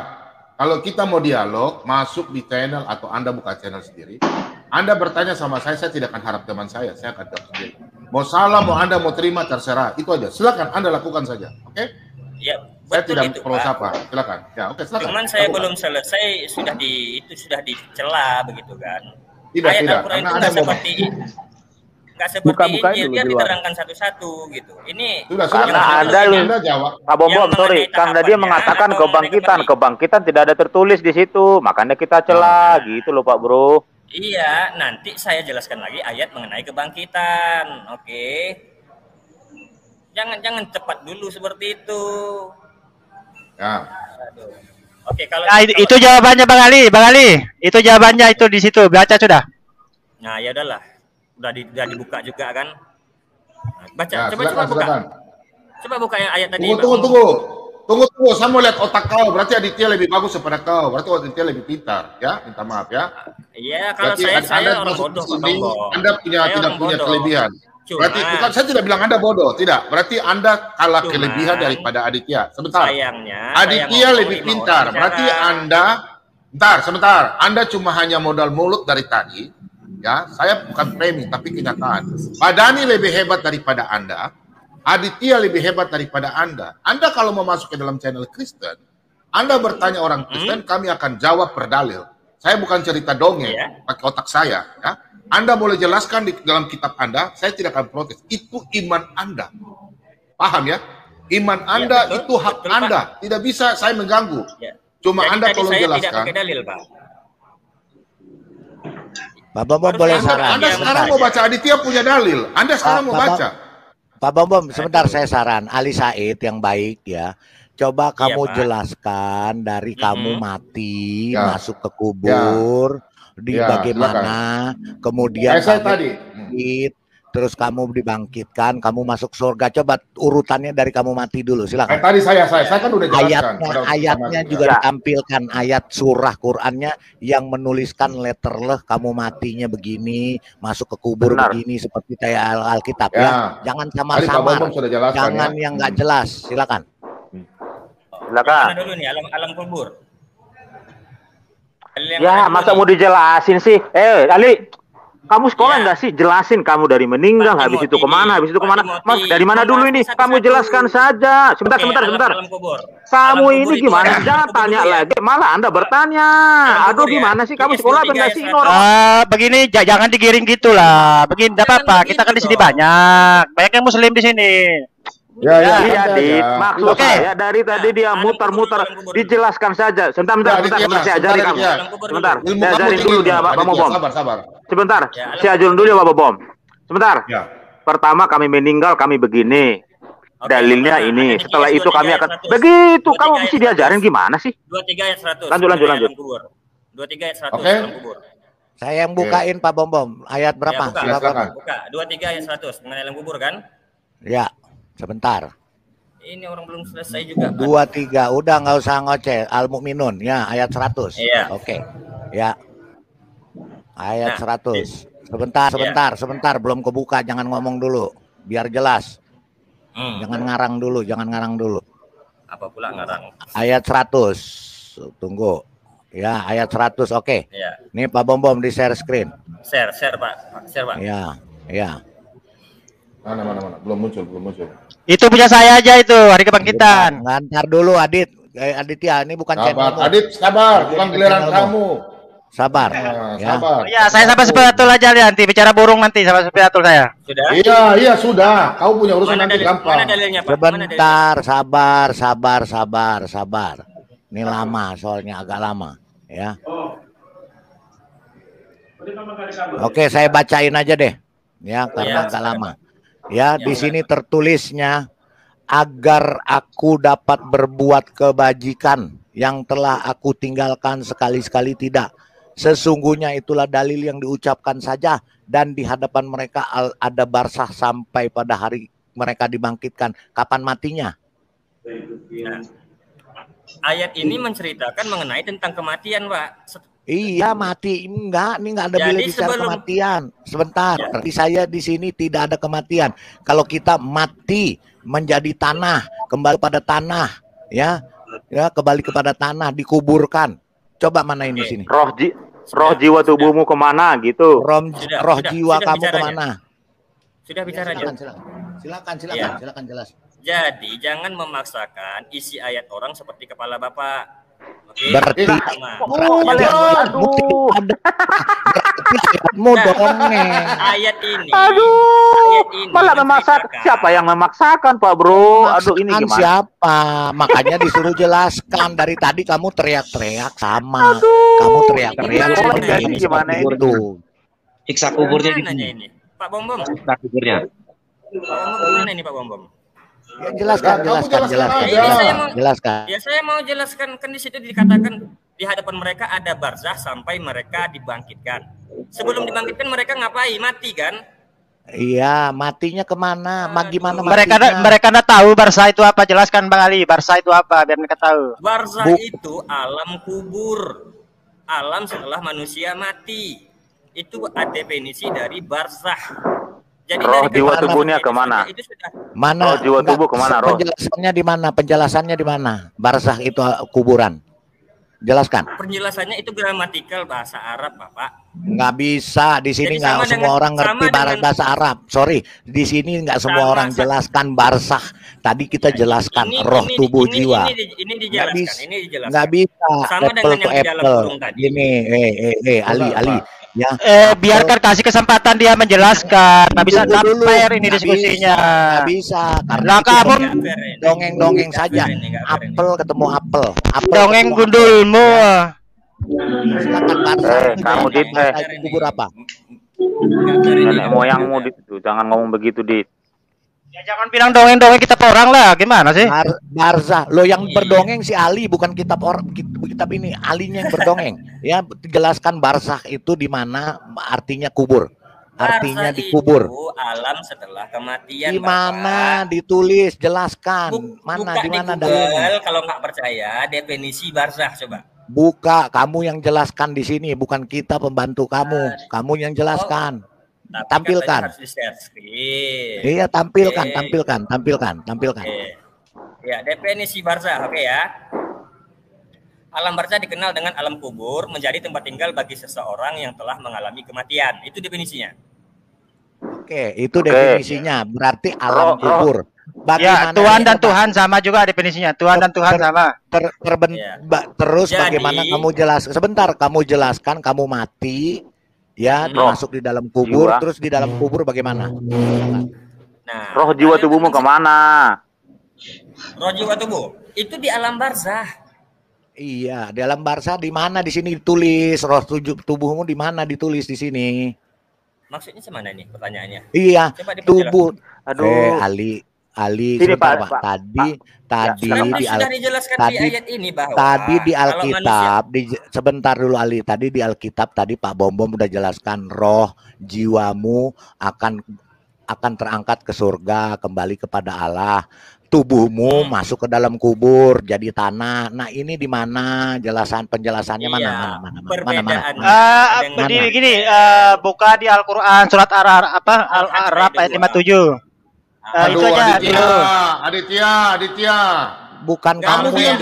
Kalau kita mau dialog, masuk di channel atau Anda buka channel sendiri. Anda bertanya sama saya tidak akan harap teman saya akan jawab sendiri. Mau salah, mau Anda mau terima, terserah. Itu aja. Silakan Anda lakukan saja. Oke? Ya, saya tidak itu, perlu Pak. sapa. Silakan. Ya, oke, silakan. Cuman saya belum selesai sudah dicela begitu kan. Tidak. Al-Quran itu nggak seperti Injil, dia diterangkan satu-satu gitu. Ini karena Anda jawab. Pak Bom, sorry, karena dia mengatakan kebangkitan tidak ada tertulis di situ, makanya kita celah gitu loh Pak Bro. Iya, nanti saya jelaskan lagi ayat mengenai kebangkitan. Oke. Jangan cepat dulu seperti itu. Ya. Oke, kalau itu jawabannya Bang Ali. Itu jawabannya itu di situ. Baca sudah. Nah, ya udahlah. Udah dibuka juga kan. Nah, baca, ya, coba buka. Silakan. Coba buka yang ayat tadi. Tunggu. Saya mau lihat otak kau. Berarti Aditya lebih bagus daripada kau. Berarti Aditya lebih pintar, ya. Minta maaf ya. Iya, kalau saya orang bodoh, Anda tidak punya kelebihan. Berarti bukan, saya tidak bilang Anda bodoh, tidak. Berarti Anda kalah kelebihan daripada Aditya. Sebentar. Sayangnya, Aditya lebih pintar. Berarti sebentar. Anda cuma hanya modal mulut dari tadi. Ya, saya bukan framing tapi kenyataan. Pak Dani lebih hebat daripada Anda. Aditya lebih hebat daripada Anda. Anda kalau mau masuk ke dalam channel Kristen, Anda bertanya orang Kristen, kami akan jawab berdalil. Saya bukan cerita dongeng, pakai otak saya. Ya. Anda boleh jelaskan di dalam kitab Anda, saya tidak akan protes. Itu iman Anda. Paham ya? Iman Anda itu hak Anda. Tidak bisa saya mengganggu. Cuma jadi Anda tolong jelaskan. Tidak pakai dalil, Pak. Pak Bom boleh saran. Anda sekarang mau baca, Aditya punya dalil. Anda sekarang mau baca. Pak Bom, sebentar saya saran. Ali Said yang baik ya. Coba kamu jelaskan dari kamu mati, masuk ke kubur, di bagaimana, kemudian saya tadi. Terus kamu dibangkitkan, kamu masuk surga. Coba urutannya dari kamu mati dulu, silakan. Tadi saya kan udah jelaskan. Ayatnya juga ditampilkan, ayat surah Qur'annya yang menuliskan letter leh, kamu matinya begini, masuk ke kubur begini, seperti kayak Alkitab ya. Jangan samar-samar, jangan yang nggak jelas, silakan. Silakan. Mana dulu nih alam kubur? Ya, masa mau dijelasin sih? Ali. Kamu sekolah nggak sih? Jelasin kamu dari meninggal, habis itu kemana, Mas, dari mana dulu ini? Kamu jelaskan saja. Sebentar. Kamu ini gimana? Jangan tanya lagi. Malah Anda bertanya. Aduh, gimana sih? Kamu sekolah apa enggak sih? Begini, jangan digiring gitulah. Begini, tidak apa-apa. Kita kan di sini banyak yang Muslim di sini. Iya, maksud saya dari tadi dia muter-muter, dijelaskan saja. Sebentar, saya ajari kamu. Sebentar, saya ajarin dulu dia, Pak Bom. Sabar. Sebentar, saya ajarin dulu ya, Pak Bom. Sebentar. Pertama kami meninggal, kami begini. Dalilnya ini. Setelah itu kami akan begitu. Kamu mesti diajarin gimana sih? 23 ayat 100. Lanjut. 23 ayat 100 Oke. dalam kubur. Saya yang bukain Pak Bom. Ayat berapa? Buka. 23 ayat 100 mengenai alam kubur kan? Ya. Sebentar. Ini orang belum selesai juga. 23, udah nggak usah ngoceh. Al-Mu'minun, ya ayat 100. Iya. Oke. Ya. Ayat 100. Sebentar, belum kebuka, jangan ngomong dulu, biar jelas. Jangan ngarang dulu. Apa pula ngarang? Ayat 100. Tunggu. Ya, ayat 100. Oke. Ya. Nih Pak Bom di share screen. Share, Pak. Ya. Mana. Belum muncul. Itu punya saya aja itu, hari kebangkitan. Ngantar dulu Aditya, ini bukan channel. Adit, sabar, bukan giliran kamu. Sabar. Sabar. Ya, saya sampai sepiatul aja nanti bicara burung nanti sama sepiatul saya. Sudah? Iya, sudah. Kau punya urusan nanti gampang. Mana dalilnya, Pak? Sebentar, sabar. Ini lama, soalnya agak lama, ya. Oke, saya bacain aja deh. Ya, karena agak lama. Ya, di sini tertulisnya agar aku dapat berbuat kebajikan yang telah aku tinggalkan sekali-sekali tidak. Sesungguhnya itulah dalil yang diucapkan saja, dan di hadapan mereka ada barzah sampai pada hari mereka dibangkitkan. Kapan matinya? Nah, ayat ini menceritakan mengenai tentang kematian, Pak. Iya, mati enggak, ini enggak ada bila bicara kematian. Sebentar, berarti saya di sini tidak ada kematian. Kalau kita mati menjadi tanah, kembali pada tanah, ya kembali kepada tanah, dikuburkan. Coba mana ini sini? Roh jiwa tubuhmu kemana gitu? Roh jiwa kamu kemana? Sudah bicaranya. Silakan jelas. Jadi jangan memaksakan isi ayat orang seperti kepala Bapak. Oke. Berarti ayat ini. Malah memaksakan. Siapa yang memaksakan, Pak Bro? Aduh, ini gimana? Siapa? Makanya disuruh jelaskan. Dari tadi kamu teriak-teriak sama. Kamu teriak-teriak ini gimana ini? Siksa kuburnya ini. Pak Bombom. Siksa kuburnya. Pak Bombom gimana ini Pak Bombom? Ya, jelaskan. Ya saya mau jelaskan, kan di situ dikatakan di hadapan mereka ada barzah sampai mereka dibangkitkan. Sebelum dibangkitkan mereka ngapain? Mati kan? Iya, matinya kemana? Gimana matinya? Mereka nggak tahu barzah itu apa. Jelaskan Bang Ali, barzah itu apa biar mereka tahu. Barzah itu alam kubur, alam setelah manusia mati. Itu definisi dari barzah. Jadi roh jiwa tubuhnya kemana? Mana? Roh jiwa tubuh kemana? Roh. Penjelasannya di mana? Penjelasannya di mana? Barzah itu kuburan. Jelaskan. Penjelasannya itu gramatikal bahasa Arab, Bapak. Nggak bisa. Di sini nggak semua orang ngerti bahasa Arab. Sorry, di sini nggak semua orang jelaskan barzah. Tadi kita jelaskan roh tubuh jiwa. Ini dijelaskan. Nggak bisa. Sama dengan yang di dalam burung tadi. Ini, Ali. Ya. Biarkan kasih kesempatan dia menjelaskan. Nggak bisa fair ini diskusinya. Nggak bisa. Karena kamu dongeng saja. Apel ketemu apel. Dongeng gundulmu. Silakan barzah. Kamu Dit. Kubur apa? Nenek moyangmu Dit. Jangan ngomong begitu Dit. Ya jangan bilang dongeng-dongeng kitab orang lah, gimana sih? Barzah, lo yang berdongeng si Ali, bukan kitab ini, Alinya yang berdongeng. Ya, jelaskan barzah itu di mana artinya kubur. Artinya dikubur. Itu alam setelah kematian. Di mana ditulis, jelaskan. Mana di mana dalilnya? Kalau nggak percaya, definisi barzah coba. Buka, kamu yang jelaskan di sini, bukan kita pembantu kamu. Kamu yang jelaskan. Tampilkan. Iya, tampilkan. Ya, definisi barzah, oke ya. Alam barzah dikenal dengan alam kubur, menjadi tempat tinggal bagi seseorang yang telah mengalami kematian. Itu definisinya. Oke, itu definisinya. Berarti alam kubur. Bagaimana Tuhan dan Tuhan sama juga definisinya. Tuhan dan Tuhan sama. Terus bagaimana kamu jelaskan? Sebentar, kamu jelaskan kamu mati. Ya, masuk di dalam kubur, terus di dalam kubur bagaimana? Nah, roh jiwa tubuhmu kemana? Roh jiwa tubuh itu di alam barzah. Iya, di alam barzah di mana di sini ditulis? Roh tubuhmu di mana ditulis di sini? Maksudnya semana nih pertanyaannya? Iya, tubuh. Aduh, Ali, sini, Pak. Pak. Tadi di Alkitab, sebentar dulu Ali. Tadi di Alkitab tadi Pak Bombom udah jelaskan roh jiwamu akan terangkat ke surga, kembali kepada Allah. Tubuhmu masuk ke dalam kubur jadi tanah. Nah, ini di mana penjelasannya mana? Begini, buka di Al-Qur'an surat Al-A'raf ayat 57. Itu aja Aditya. Bukan kamu yang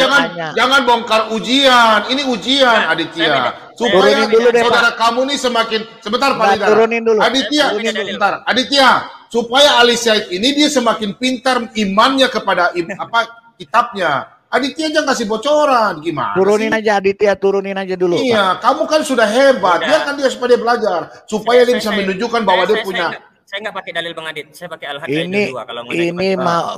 jangan bongkar ujian. Ini ujian Aditya. Supaya saudara kamu nih sebentar Pak Lidara. Turunin dulu. Aditya, supaya Ali Said ini dia semakin pintar imannya kepada kitabnya. Aditya aja kasih bocoran gimana? Turunin aja Aditya, turunin aja dulu. Iya, Pak. Kamu kan sudah hebat. Biarkan dia supaya dia belajar, supaya dia bisa menunjukkan bahwa dia punya Saya nggak pakai dalil Bang Adit, saya pakai Al-Hajj Ini 2 kalau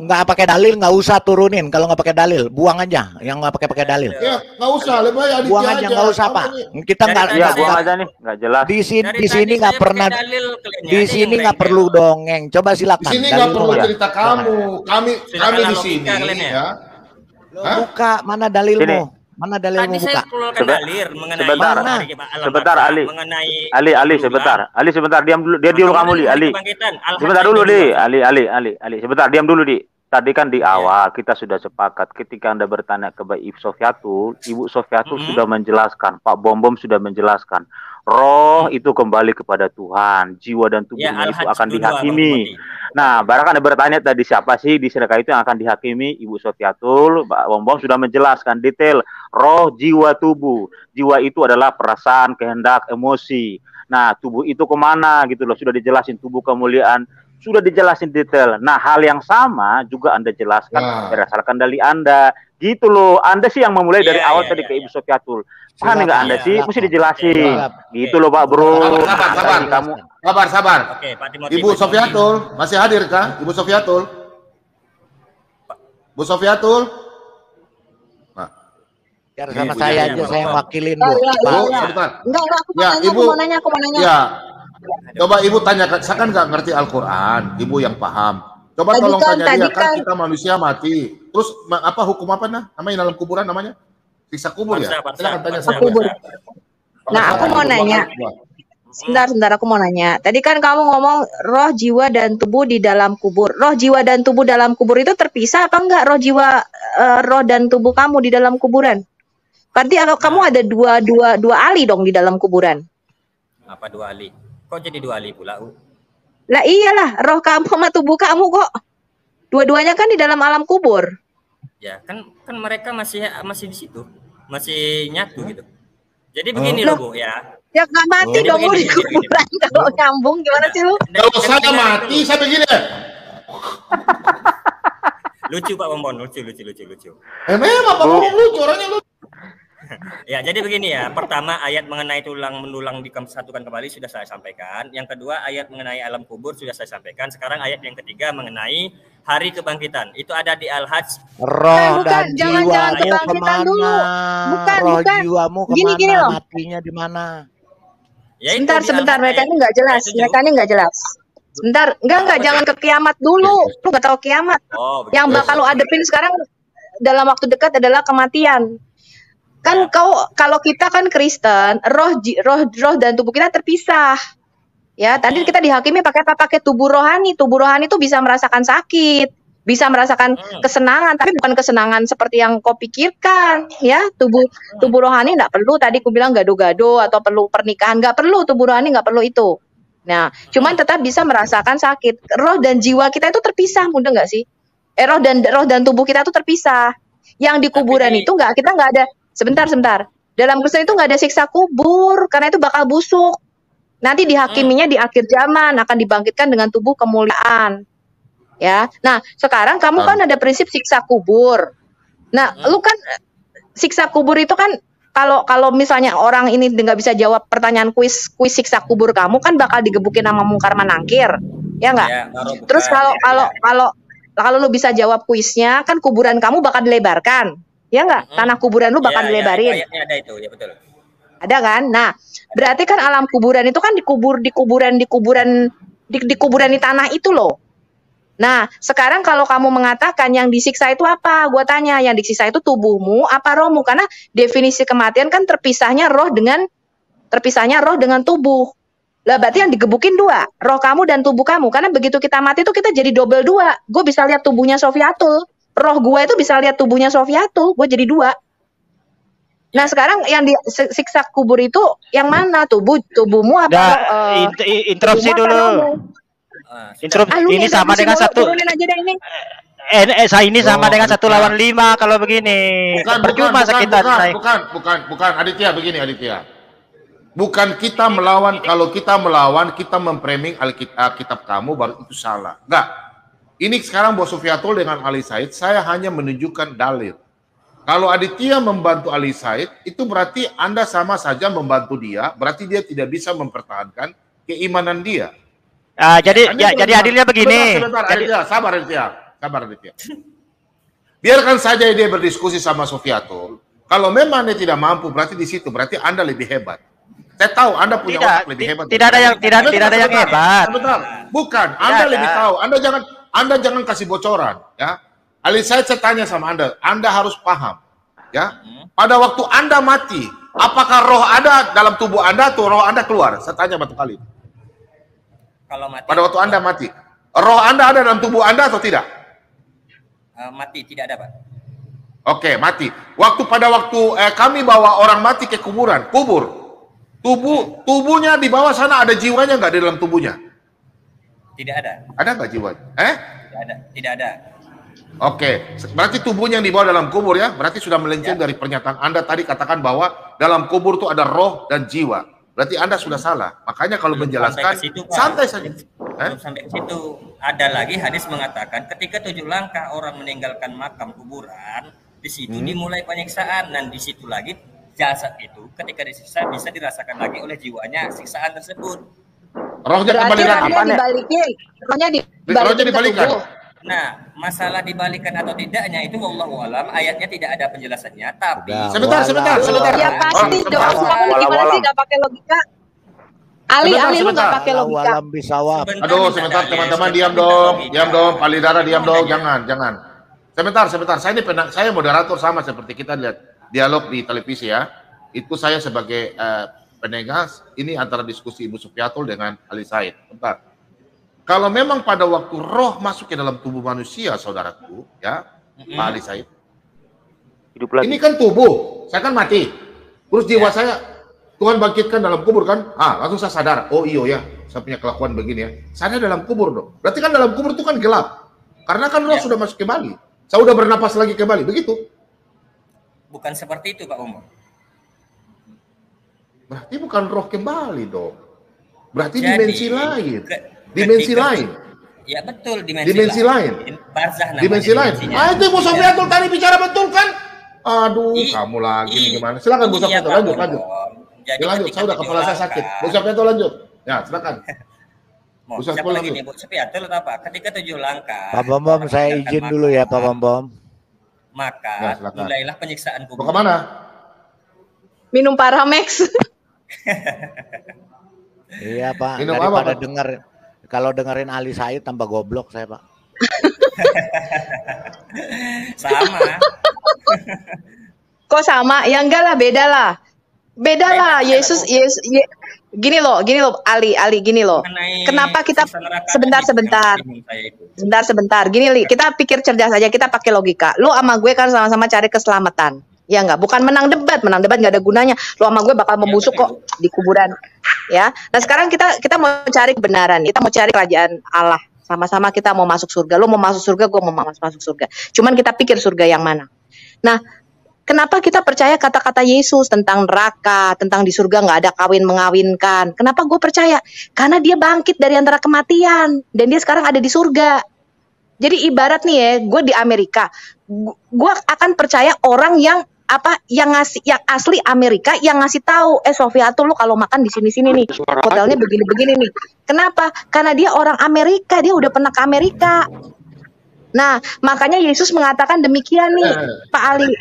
nggak pakai dalil, nggak usah turunin. Kalau nggak pakai dalil, buang aja. Yang nggak pakai dalil. Ya, nggak usah, lebih baik buang aja, nggak usah Pak. Kita nggak. Ya, buang aja nih, nggak jelas. Di sini nggak pernah. Di sini nggak perlu dongeng. Coba silakan. Di sini nggak perlu cerita kamu. Kami di sini ya. Buka mana dalilmu? Mana dalilmu buka? Sebentar Ali. Ali sebentar diam dulu. Dia dulu kamu Li, Ali. Sebentar dulu Li, Ali. Sebentar diam dulu Di. Tadi kan di awal kita sudah sepakat ketika Anda bertanya ke Ibu Sofiatul sudah menjelaskan, Pak Bom sudah menjelaskan. Roh itu kembali kepada Tuhan, jiwa dan tubuhnya itu akan dihakimi. Nah, barang Anda bertanya tadi siapa sih di sedekah itu yang akan dihakimi? Ibu Sofiatul, Pak Bom sudah menjelaskan detail roh, jiwa, tubuh. Jiwa itu adalah perasaan, kehendak, emosi. Nah, tubuh itu kemana gitu loh, sudah dijelasin tubuh kemuliaan, sudah dijelasin detail. Nah, hal yang sama juga Anda jelaskan berdasarkan dari Anda. Gitu loh, Anda sih yang memulai dari awal tadi ke Ibu Sofiatul. Paham nggak Anda sih? Mesti dijelasin. Gitu loh Pak Bro. Sabar. Oke, Pak Timothy. Ibu Sofiatul masih hadir kah? Ibu Sofiatul. Bu Sofiatul. Biar sama saya aja, saya wakilin Bu. Sebentar. Aku mau nanya. Ya. Coba Ibu tanyakan, saya kan nggak ngerti Al-Quran. Ibu yang paham. Coba tolong tanya dia, kan kita manusia mati. Terus apa hukum apa namanya dalam kuburan namanya? Siksa kubur ya? Silakan tanya sama kubur. Nah, aku mau nanya. Sebentar, aku mau nanya. Tadi kan kamu ngomong roh, jiwa, dan tubuh di dalam kubur. Roh, jiwa, dan tubuh dalam kubur itu terpisah apa enggak? Roh, jiwa, roh, dan tubuh kamu di dalam kuburan? Berarti kamu ada dua ali dong di dalam kuburan. Apa 2 ali? Kok jadi 2 ali pula? Lah iyalah, roh kamu sama tubuh kamu kok. Dua-duanya kan di dalam alam kubur. Ya, kan mereka masih di situ. Masih nyatu gitu. Jadi begini loh, Bu ya. Ya nggak mati dong lu di kuburan. Kalau nyambung gimana sih lu? Kalau saya mati, saya begini. Lucu Pak Bombon, lucu. Memang Pak Bombon lucu, orangnya lucu. Ya, jadi begini ya. Pertama, ayat mengenai tulang menulang disatukan kembali sudah saya sampaikan. Yang kedua, ayat mengenai alam kubur sudah saya sampaikan. Sekarang ayat yang ketiga mengenai hari kebangkitan. Itu ada di Al-Hajj. Roh dan jangan kebangkitan dulu. Bukan. Jiwamu kemana? Gini loh. Matinya di mana? Ya, sebentar. Mereka ini nggak jelas. Sebentar, enggak, jangan ke kiamat dulu. Lu nggak tahu kiamat. Yang bakal lu adepin sekarang dalam waktu dekat adalah kematian. Kan kalau kita kan Kristen, roh dan tubuh kita terpisah. Ya, tadi kita dihakimi pakai tubuh rohani. Tubuh rohani itu bisa merasakan sakit, bisa merasakan kesenangan, tapi bukan kesenangan seperti yang kau pikirkan, ya. Tubuh rohani enggak perlu, tadi aku bilang gado-gado atau perlu pernikahan, enggak perlu, tubuh rohani enggak perlu itu. Nah, cuman tetap bisa merasakan sakit. Roh dan jiwa kita itu terpisah, mudah enggak sih? Roh dan tubuh kita itu terpisah. Yang di kuburan itu kita enggak ada. Sebentar. Dalam Kristen itu nggak ada siksa kubur, karena itu bakal busuk. Nanti dihakiminya di akhir zaman akan dibangkitkan dengan tubuh kemuliaan. Ya. Nah, sekarang kamu kan ada prinsip siksa kubur. Nah, lu kan siksa kubur itu kan kalau misalnya orang ini nggak bisa jawab pertanyaan kuis siksa kubur kamu kan bakal digebukin sama Mungkar Manangkir. Ya nggak? Ya, terus kalau lu bisa jawab kuisnya, kan kuburan kamu bakal dilebarkan. Ya nggak? Tanah kuburan lu bakal dilebarin. Ya, ada itu, ya betul. Ada kan? Nah, berarti kan alam kuburan itu kan di kuburan di tanah itu loh. Nah, sekarang kalau kamu mengatakan yang disiksa itu apa? Gua tanya, yang disiksa itu tubuhmu apa rohmu? Karena definisi kematian kan terpisahnya roh dengan tubuh. Lah berarti yang digebukin dua, roh kamu dan tubuh kamu. Karena begitu kita mati itu kita jadi double dua. Gue bisa lihat tubuhnya Sofiatul. Roh gue itu bisa lihat tubuhnya Sofiatul, gue jadi dua. Nah sekarang yang disiksa kubur itu yang mana? Tubuhmu apa? Interupsi dulu. Ini sama dengan satu. Saya ini sama dengan 1 lawan 5 kalau begini. Percuma Bukan Aditya, begini Aditya. Bukan kita melawan, kalau kita melawan kita memframing Alkitab kamu baru itu salah. Enggak. Ini sekarang Bos Sofiatul dengan Ali Said, saya hanya menunjukkan dalil. Kalau Aditya membantu Ali Said, itu berarti Anda sama saja membantu dia, berarti dia tidak bisa mempertahankan keimanan dia. Jadi adilnya begini. Sebentar, sabar Aditya. Biarkan saja dia berdiskusi sama Sofiatul. Kalau memang dia tidak mampu, berarti di situ, berarti Anda lebih hebat. Saya tahu Anda punya otak lebih hebat. Tidak ada yang hebat. Sebentar. Bukan, Anda lebih tahu. Anda jangan kasih bocoran, ya. Ali saya tanya sama Anda harus paham, ya. Pada waktu Anda mati, apakah roh ada dalam tubuh Anda atau roh Anda keluar? Saya tanya batu kali. Kalau mati. Pada waktu Anda mati, roh Anda ada dalam tubuh Anda atau tidak? Mati, tidak ada, Pak. Oke, mati. Pada waktu kami bawa orang mati ke kubur. Tubuhnya di bawah sana ada jiwanya nggak di dalam tubuhnya? Tidak ada. Ada nggak jiwanya? Tidak ada. Oke, berarti tubuhnya yang dibawa dalam kubur ya, berarti sudah melenceng dari pernyataan Anda tadi katakan bahwa dalam kubur itu ada roh dan jiwa. Berarti Anda sudah salah. Makanya kalau menjelaskan santai saja. Belum sampai ke situ. Ada lagi hadis mengatakan ketika 7 langkah orang meninggalkan makam kuburan, di situ dimulai penyiksaan, dan di situ lagi jasad itu ketika disiksa bisa dirasakan lagi oleh jiwanya siksaan tersebut. Rohnya kembali lagi. Rohnya dibalikan. Nah, masalah dibalikan atau tidaknya itu wallahu alam, ayatnya tidak ada penjelasannya, tapi sebentar. Ya pasti dong. Gimana sih nggak pakai logika? Ali lu nggak pakai logika. Aduh, sebentar teman-teman, diam dong. Palidara diam dong, jangan. Sebentar. Saya moderator sama seperti kita lihat dialog di televisi ya. Itu saya sebagai penegas ini antara diskusi Ibu Sufiatul dengan Ali Said. Bentar. Kalau memang pada waktu roh masuk ke dalam tubuh manusia, saudaraku, ya, Pak Ali Said. Hidup lagi. Ini kan tubuh, saya kan mati. Terus jiwa saya Tuhan bangkitkan dalam kubur kan? Langsung saya sadar. Oh iya ya, saya punya kelakuan begini ya. Saya dalam kubur dong. Berarti kan dalam kubur itu kan gelap. Karena kan roh sudah masuk kembali. Saya udah bernapas lagi kembali, begitu? Bukan seperti itu, Pak Umar. Berarti bukan roh kembali dong. Berarti dimensi lain. Dimensi lain. Ya betul, dimensi lain. Barzah namanya. Dimensi lain. Itu Bu Sofiatul tadi bicara betul kan? Aduh, kamu lagi nih gimana? Silakan Bu Sofiatul, lanjut. Lanjut, saya udah kepala saya sakit. Bu Sofiatul lanjut. Ya, silakan. Bu Sofiatul lagi nih, Bu Sofiatul atau apa? Ketika 7 langkah. Pak Bom, saya izin dulu ya, Pak Bom. Maka mulailah penyiksaan kubur. Mau kemana? Minum Paramex. Iya Pak, daripada kalau dengerin Ali Said tambah goblok saya Pak. Sama. Kok sama? Ya enggak lah, beda lah. Yesus. Gini loh, Ali gini loh. Kenapa kita sebentar. Gini Li, kita pikir cerdas aja, kita pakai logika. Lu sama gue kan sama-sama cari keselamatan. Ya enggak, bukan menang debat nggak ada gunanya. Lu sama gue bakal membusuk kok di kuburan. Ya. Nah, sekarang kita mau cari kebenaran. Kita mau cari kerajaan Allah. Sama-sama kita mau masuk surga. Lu mau masuk surga, gue mau masuk surga. Cuman kita pikir surga yang mana. Nah, kenapa kita percaya kata-kata Yesus tentang neraka, tentang di surga nggak ada kawin mengawinkan? Kenapa gue percaya? Karena dia bangkit dari antara kematian dan dia sekarang ada di surga. Jadi ibarat nih ya, gue di Amerika, gue akan percaya orang yang yang asli Amerika yang ngasih tahu, Sofiatul lu kalau makan di sini nih, hotelnya begini-begini nih. Kenapa? Karena dia orang Amerika, dia udah pernah ke Amerika. Nah, makanya Yesus mengatakan demikian nih, Pak Ali.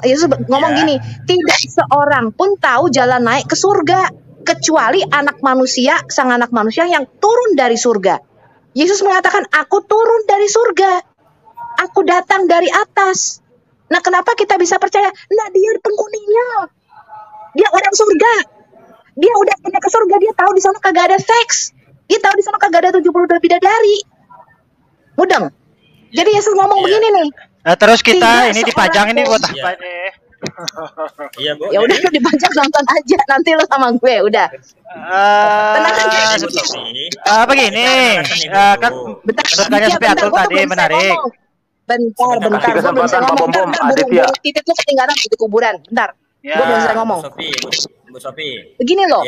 Yesus ngomong gini, tidak seorang pun tahu jalan naik ke surga kecuali sang anak manusia yang turun dari surga. Yesus mengatakan, aku turun dari surga, aku datang dari atas. Nah, kenapa kita bisa percaya? Nah, dia penghuninya, dia orang surga, dia udah pindah ke surga, dia tahu di sana kagak ada seks, dia tahu di sana kagak ada 72 bidadari. Mudeng. Jadi Yesus ngomong begini nih. Terus kita ini dipajang ini buat apa nih? Iya, Bu. Ya udah lu dipajang, nonton aja nanti lu sama gue, udah. Tenang aja. Begini. Kan bertanya Sofiatul tadi menarik. Bentar. Gue belum bisa ngomong. Bentar, titik lu ketinggalan di kuburan. Bentar. Gue belum bisa ngomong. Bu Sofi. Begini loh.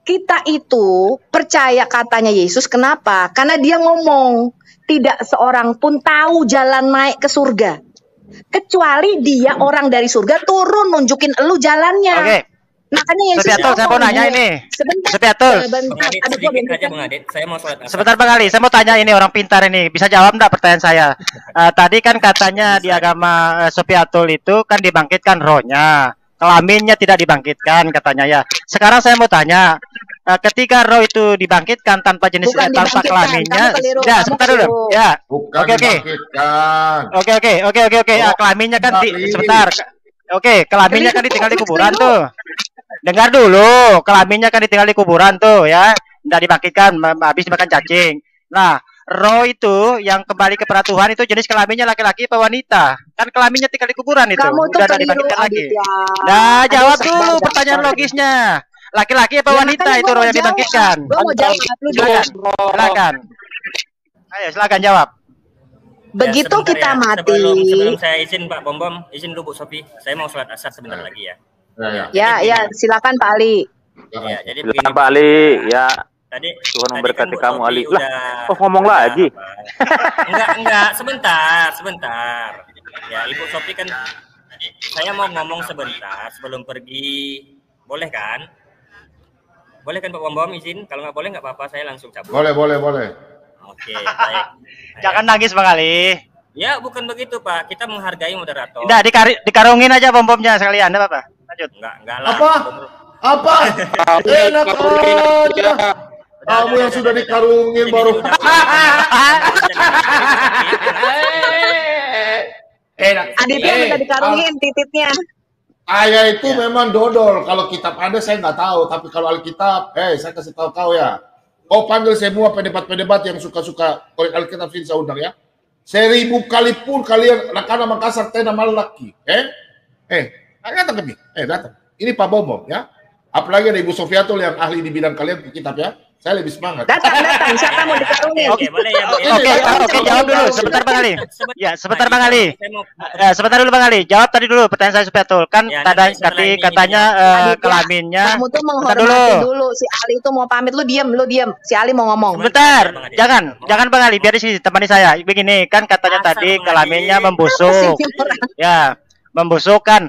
Kita itu percaya katanya Yesus. Kenapa? Karena dia ngomong, tidak seorang pun tahu jalan naik ke surga kecuali dia orang dari surga turun nunjukin elu jalannya. Makanya yang Sofiatul, saya mau nanya ini. Sofiatul. Sebentar Bang Ali, saya mau tanya ini orang pintar ini. Bisa jawab enggak pertanyaan saya? Tadi kan katanya di agama Sofiatul itu kan dibangkitkan rohnya. Kelaminnya tidak dibangkitkan katanya ya. Sekarang saya mau tanya, ketika roh itu dibangkitkan tanpa jenis tanpa kelaminnya, ya sebentar dulu, ya. Oke. Kelaminnya kan sebentar. Oke, kelaminnya kan ditinggal di kuburan tuh. Dengar dulu, kelaminnya kan ditinggal di kuburan tuh ya, tidak dibangkitkan, habis makan cacing. Nah, roh itu yang kembali kepada Tuhan itu jenis kelaminnya laki-laki atau wanita? Kan kelaminnya tinggal di kuburan itu, udah tidak dibangkitkan lagi. Nah, jawab dulu pertanyaan logisnya. Laki-laki atau wanita itu roh yang dibangkitkan? Silakan. Ayo, silakan jawab. Begitu ya, kita mati. Sebelum saya izin Pak Bom, izin dulu Bu Sofi. Saya mau sholat asar sebentar lagi ya. Ya, silakan Pak Ali. Ya, jadi silakan Pak Ali. Ya. Tuhan memberkati kamu Ali. Lah, ngomong lagi. Enggak, sebentar. Ya, Ibu Sofi kan saya mau ngomong sebentar sebelum pergi. Boleh kan? Boleh kan Pak Bom izin? Kalau nggak boleh nggak apa-apa, saya langsung cabut. Boleh. Oke, baik. Jangan nangis Bang Ali. Ya, bukan begitu Pak. Kita menghargai moderator. Udah dikarungin aja bom-bomnya sekalian, enggak apa-apa. Lanjut. Enggak lah. Apa? Enak aja. Kamu yang sudah dikarungin baru. Aditya sudah dikarungin tititnya. Ayah itu memang dodol. Kalau kitab Anda saya nggak tahu, tapi kalau Alkitab, saya kasih tahu kau ya. Kau panggil semua pendebat-pendebat yang suka-suka Alkitab sini saya undang ya. 1000 kali pun kalian Rakana Makassar tena malaki. Datang ke sini. Datang. Ini Pak Bom ya. Apalagi ada Ibu Sofiatul yang ahli di bidang kalian di kitab ya. Saya lebih semangat. Datang. Siapa mau dikarungin? Oke, boleh ya. Oke, jawab dulu. Sebentar Bang Ali. Ya, sebentar Bang Ali. Sebentar dulu Bang Ali. Jawab tadi dulu pertanyaan saya Sofiatul. Kan tadi katanya kelaminnya. Kamu tuh menghormati dulu. Si Ali itu mau pamit, lu diam. Si Ali mau ngomong. Sebentar. Jangan Bang Ali, biar di sini temani saya. Begini, kan katanya tadi kelaminnya membusuk. Ya. Membusukkan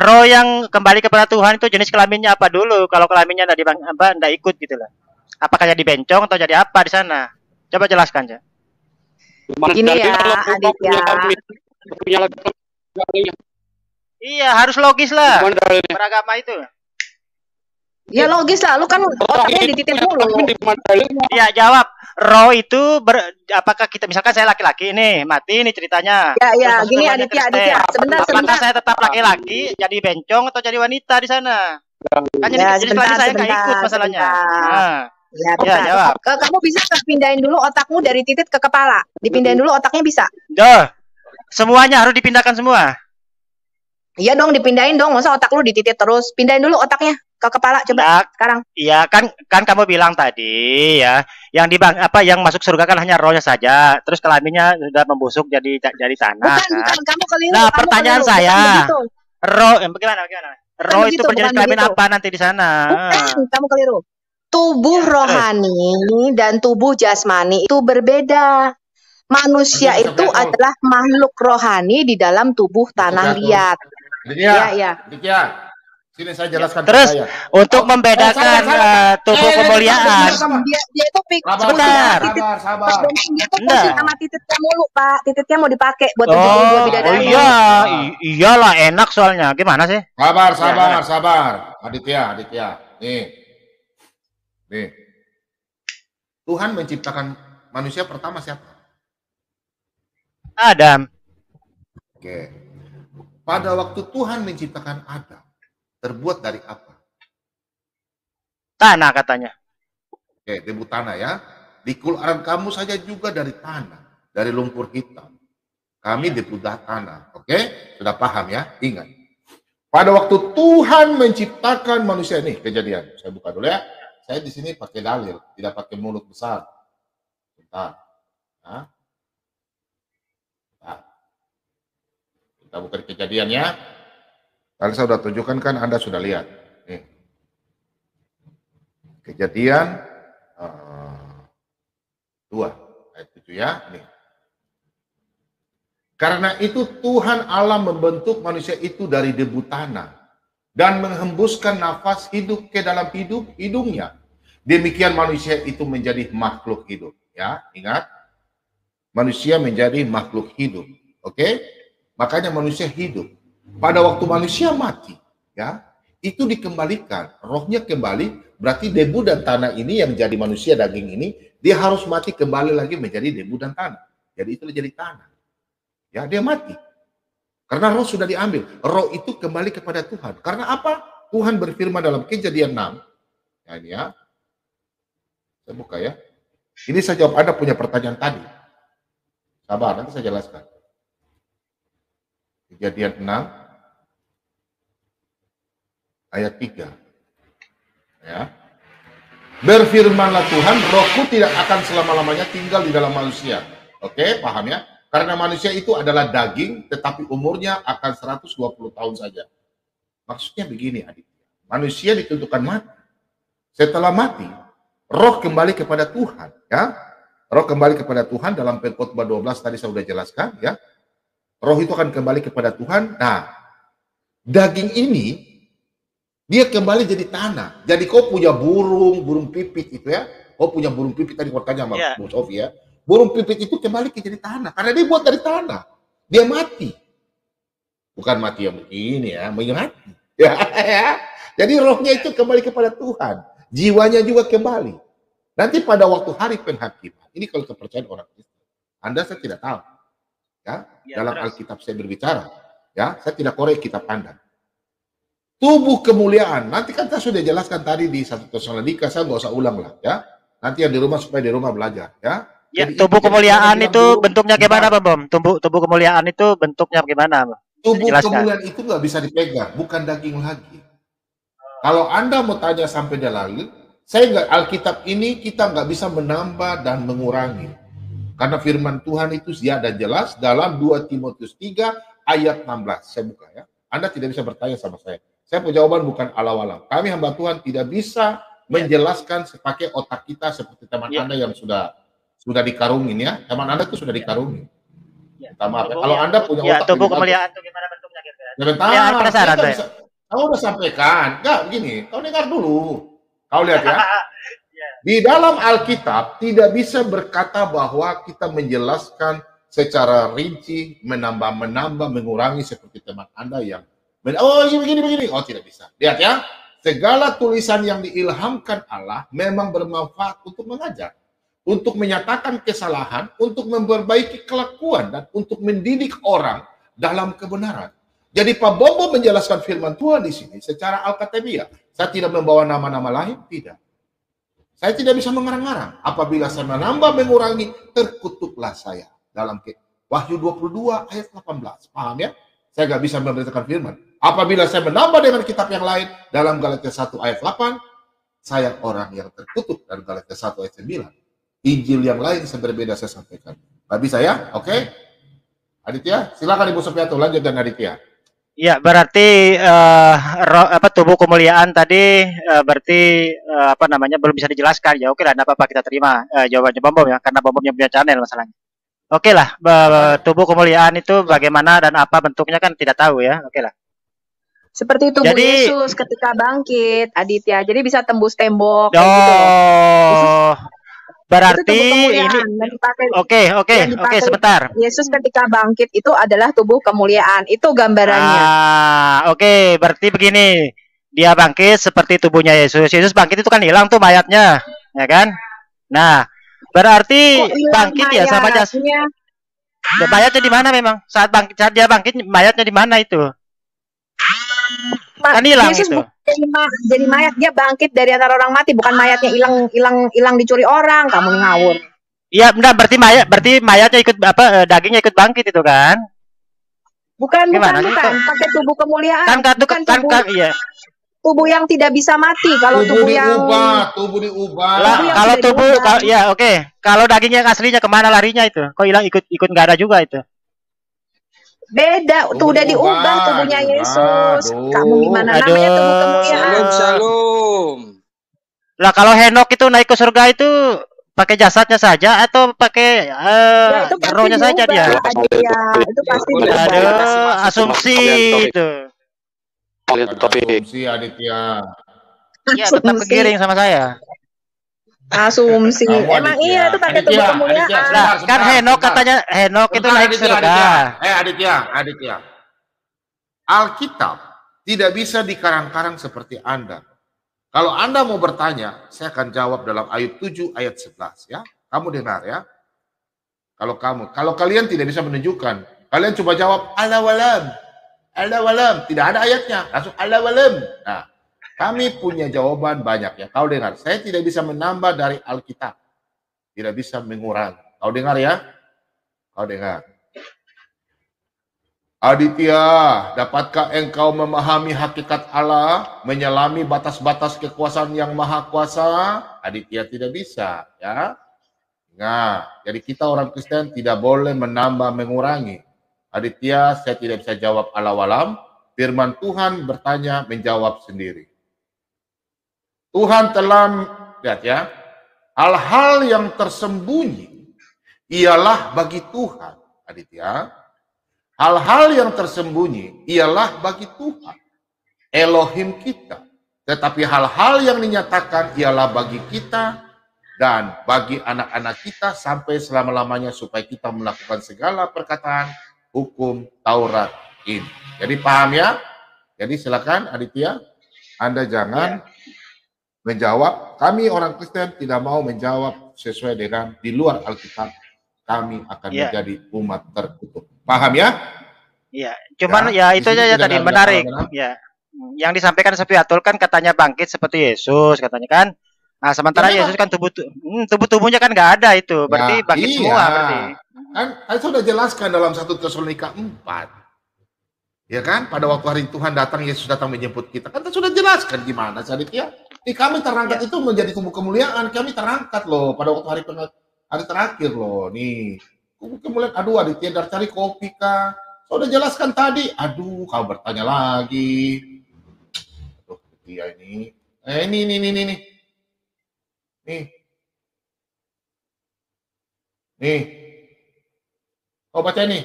roh yang kembali kepada Tuhan itu jenis kelaminnya apa dulu? Kalau kelaminnya enggak ikut gitu loh. Apakah jadi bencong atau jadi apa di sana? Coba jelaskan ya. Ini ya, Aditya. Iya, harus logis lah. Beragama itu. Ya logis lah, lu kan otaknya dititip mulu. Iya, jawab. Roh itu apakah kita misalkan saya laki-laki ini, mati ini ceritanya. Ya, gini Aditya. Sebentar. Apakah saya tetap laki-laki, jadi bencong atau jadi wanita di sana? Kan jadi kelamin saya nggak ikut masalahnya. Ya, jawab. Kamu bisa pindahin dulu otakmu dari titik ke kepala. Dipindahin dulu otaknya bisa. Semuanya harus dipindahkan semua. Iya dong, dipindahin dong. Masa otak lu dititik terus? Pindahin dulu otaknya ke kepala coba sekarang. Iya, kan kamu bilang tadi ya, yang yang masuk surga kan hanya rohnya saja. Terus kelaminnya sudah membusuk jadi tanah. Bukan, kamu keliru. Nah, pertanyaan saya, roh bagaimana? Roh itu berjenis kelamin apa nanti di sana? Bukan, kamu keliru. Tubuh rohani dan tubuh jasmani itu berbeda. Manusia itu adalah makhluk rohani di dalam tubuh tanah liat. Iya. Sini saya jelaskan. Terus untuk membedakan tubuh kemuliaan. Dia itu sabar. Dia tuh sama tititnya mulu, Pak. Tititnya mau dipakai buat 72 bidadari. Oh iyalah enak soalnya. Gimana sih? Sabar. Aditya. Nih. Tuhan menciptakan manusia pertama siapa? Adam. Oke. Pada waktu Tuhan menciptakan Adam, terbuat dari apa? Tanah katanya. Oke, debu tanah ya. Di Quran kamu saja juga dari tanah, dari lumpur hitam. Kami debu tanah. Oke? Sudah paham ya? Ingat. Pada waktu Tuhan menciptakan manusia ini, kejadian. Saya buka dulu ya. Saya di sini pakai dalil, tidak pakai mulut besar. Bentar. Kita buka kejadiannya. Tadi saya sudah tunjukkan kan, Anda sudah lihat. Nih. Kejadian 2 ayat 7 ya. Nih. Karena itu Tuhan Allah membentuk manusia itu dari debu tanah dan menghembuskan nafas hidup ke dalam hidungnya. Demikian manusia itu menjadi makhluk hidup. Ya, ingat, manusia menjadi makhluk hidup. Oke? Makanya manusia hidup. Pada waktu manusia mati, ya, itu dikembalikan, rohnya kembali. Berarti debu dan tanah ini yang menjadi manusia daging ini, dia harus mati kembali lagi menjadi debu dan tanah. Jadi itu jadi tanah. Ya, dia mati. Karena roh sudah diambil. Roh itu kembali kepada Tuhan. Karena apa? Tuhan berfirman dalam Kejadian 6. Ya, ini ya. Saya buka ya. Ini saya jawab Anda punya pertanyaan tadi. Sabar, nanti saya jelaskan. Kejadian 6 ayat 3. Ya. Berfirmanlah Tuhan, rohku tidak akan selama-lamanya tinggal di dalam manusia. Oke, paham ya? Karena manusia itu adalah daging, tetapi umurnya akan 120 tahun saja. Maksudnya begini, adik. Manusia ditentukan mati. Setelah mati, roh kembali kepada Tuhan. Ya, roh kembali kepada Tuhan dalam Pengkhotbah 12 tadi saya sudah jelaskan. Ya, roh itu akan kembali kepada Tuhan. Nah, daging ini dia kembali jadi tanah. Jadi kau punya burung pipit itu ya. Kau punya burung pipit tadi kau tanya sama Bu Sofi ya. Burung pipit itu kembali ke jadi tanah. Karena dia buat dari tanah. Dia mati. Bukan mati yang begini ya. Mati. Ya. Jadi rohnya itu kembali kepada Tuhan. Jiwanya juga kembali. Nanti pada waktu hari penghakiman. Ini kalau kepercayaan orang Kristen. Anda saya tidak tahu. Ya. Dalam Alkitab saya berbicara. Ya. Saya tidak korek kitab Anda. Tubuh kemuliaan. Nanti kan saya sudah jelaskan tadi di 1 Tesalonika. Saya nggak usah ulang lah. Ya. Nanti yang di rumah supaya di rumah belajar. Ya. Ya, tubuh kemuliaan itu bentuknya gimana, Bom? Tubuh kemuliaan itu bentuknya bagaimana? Tubuh kemuliaan itu nggak bisa dipegang, bukan daging lagi. Kalau Anda mau tanya sampai dalil, saya nggak, Alkitab ini kita nggak bisa menambah dan mengurangi. Karena firman Tuhan itu ya dan jelas dalam 2 Timotius 3 ayat 16. Saya buka ya. Anda tidak bisa bertanya sama saya. Saya punya jawaban bukan alam-alam. Kami hamba Tuhan tidak bisa menjelaskan sepakai otak kita seperti teman Anda yang sudah dikarungin ya. Teman Anda itu sudah dikarungin. Minta maaf. Kalau Anda punya otak tubuh kemuliaan itu gimana bentuknya kira-kira? Sebentar. Ya, penasaran saya. Kau udah sampaikan. Enggak, begini. Kau dengar dulu. Kau lihat ya. Di dalam Alkitab tidak bisa berkata bahwa kita menjelaskan secara rinci, menambah, mengurangi seperti teman Anda yang begini. Oh, tidak bisa. Lihat ya. Segala tulisan yang diilhamkan Allah memang bermanfaat untuk mengajar, untuk menyatakan kesalahan, untuk memperbaiki kelakuan, dan untuk mendidik orang dalam kebenaran. Jadi Pak Bobo menjelaskan firman Tuhan di sini secara alkatabiah. Saya tidak membawa nama-nama lain, tidak. Saya tidak bisa mengarang-arang. Apabila saya menambah, mengurangi, terkutuklah saya. Dalam Wahyu 22 ayat 18. Paham ya? Saya nggak bisa memberitakan firman. Apabila saya menambah dengan kitab yang lain, dalam Galatia 1 ayat 8, saya orang yang terkutuk. Dalam Galatia 1 ayat 9. Injil yang lain berbeda saya sampaikan. Nggak bisa ya? Oke? Aditya, silakan Ibu Sofiato, lanjut dan Aditya. Ya, berarti tubuh kemuliaan tadi berarti belum bisa dijelaskan. Ya oke lah, enggak apa-apa kita terima jawabannya Bom ya, karena Bom punya channel masalahnya. Oke lah, tubuh kemuliaan itu bagaimana dan apa bentuknya kan tidak tahu ya. Oke lah. Seperti tubuh Yesus ketika bangkit, Aditya. Jadi bisa tembus tembok gitu loh. Berarti ini oke sebentar. Yesus ketika bangkit itu adalah tubuh kemuliaan. Itu gambarannya. Oke, berarti begini. Dia bangkit seperti tubuhnya Yesus. Yesus bangkit itu kan hilang tuh mayatnya, ya kan? Nah, berarti bangkit ya sama aja. Mayatnya di mana memang? Saat dia bangkit mayatnya di mana itu? Kan hilang Yesus itu. Jadi mayat, dia bangkit dari antara orang mati, bukan mayatnya hilang dicuri orang. Kamu nih ngawur. Iya, benar, berarti mayatnya ikut dagingnya ikut bangkit itu kan? Bukan. Pakai tubuh kemuliaan. Iya. Tubuh yang tidak bisa mati. Kalau tubuh diubah. Kalau tubuh ya oke. Kalau dagingnya aslinya kemana larinya itu? Kok hilang ikut nggak ada juga itu? Beda, udah diubah tubuhnya Yesus. Kamu gimana namanya tubuh kemuliaan? Shalom. Lah kalau Henok itu naik ke surga itu pakai jasadnya saja atau pakai rohnya saja dia? Itu pasti ada asumsi itu. Asumsi Aditya. Iya, tetap kegiring sama saya. Asumsi. Emang iya itu pakai tubuh kemuliaan. Nah, kan Henok katanya Henok itu naik surga. Aditya. Alkitab tidak bisa dikarang-karang seperti Anda. Kalau Anda mau bertanya, saya akan jawab dalam Ayub 7 ayat 11 ya. Kamu dengar ya. Kalau kalian tidak bisa menunjukkan, kalian coba jawab ala walam, tidak ada ayatnya, langsung ala walam. Nah, kami punya jawaban banyak ya. Kau dengar, saya tidak bisa menambah dari Alkitab. Tidak bisa mengurangi. Kau dengar ya? Kau dengar. Aditya, dapatkah engkau memahami hakikat Allah, menyelami batas-batas kekuasaan yang maha kuasa? Aditya tidak bisa ya. Nah, jadi kita orang Kristen tidak boleh menambah mengurangi. Aditya, saya tidak bisa jawab ala walam. Firman Tuhan bertanya, menjawab sendiri. Tuhan telah, lihat ya, hal-hal yang tersembunyi ialah bagi Tuhan, Aditya. Hal-hal yang tersembunyi ialah bagi Tuhan, Elohim kita. Tetapi hal-hal yang dinyatakan ialah bagi kita dan bagi anak-anak kita sampai selama-lamanya supaya kita melakukan segala perkataan hukum Taurat ini. Jadi paham ya? Jadi silakan Aditya, Anda jangan menjawab. Kami orang Kristen tidak mau menjawab sesuai dengan di luar Alkitab. Kami akan menjadi umat terkutuk. Paham ya? Iya, cuman ya itu aja tadi menarik. Ya, yang disampaikan Sapiatul kan katanya bangkit seperti Yesus katanya kan. Nah, sementara Yesus kan tubuhnya kan nggak ada itu. Berarti bangkit semua berarti. Kan saya sudah jelaskan dalam 1 Tesalonika 4. Ya kan? Pada waktu hari Tuhan datang, Yesus datang menjemput kita. Kan kita sudah jelaskan gimana Aditya. Kami terangkat itu menjadi tubuh kemuliaan. Kami terangkat loh pada waktu hari terakhir loh. Nih, tubuh kemuliaan. Aduh Aditya, cari kopi kah? Saya udah jelaskan tadi. Aduh, kau bertanya lagi. Aduh, dia ini. Ini. Nih. Kau baca ini.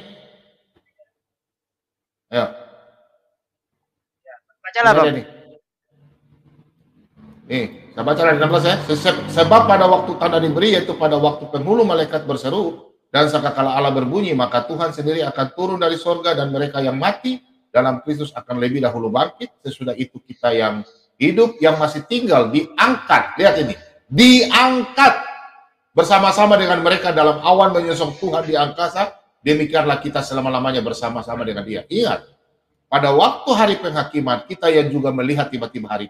Ayo. Bacalah, Bang. Nih, saya baca dari 16 ya. Sebab pada waktu tanda diberi, yaitu pada waktu penghulu malaikat berseru, dan sakakala Allah berbunyi, maka Tuhan sendiri akan turun dari sorga, dan mereka yang mati dalam Kristus akan lebih dahulu bangkit. Sesudah itu kita yang hidup, yang masih tinggal, diangkat. Lihat ini. Diangkat bersama-sama dengan mereka dalam awan menyongsong Tuhan di angkasa. Demikianlah kita selama-lamanya bersama-sama dengan dia. Ingat, pada waktu hari penghakiman, kita yang juga melihat tiba-tiba hari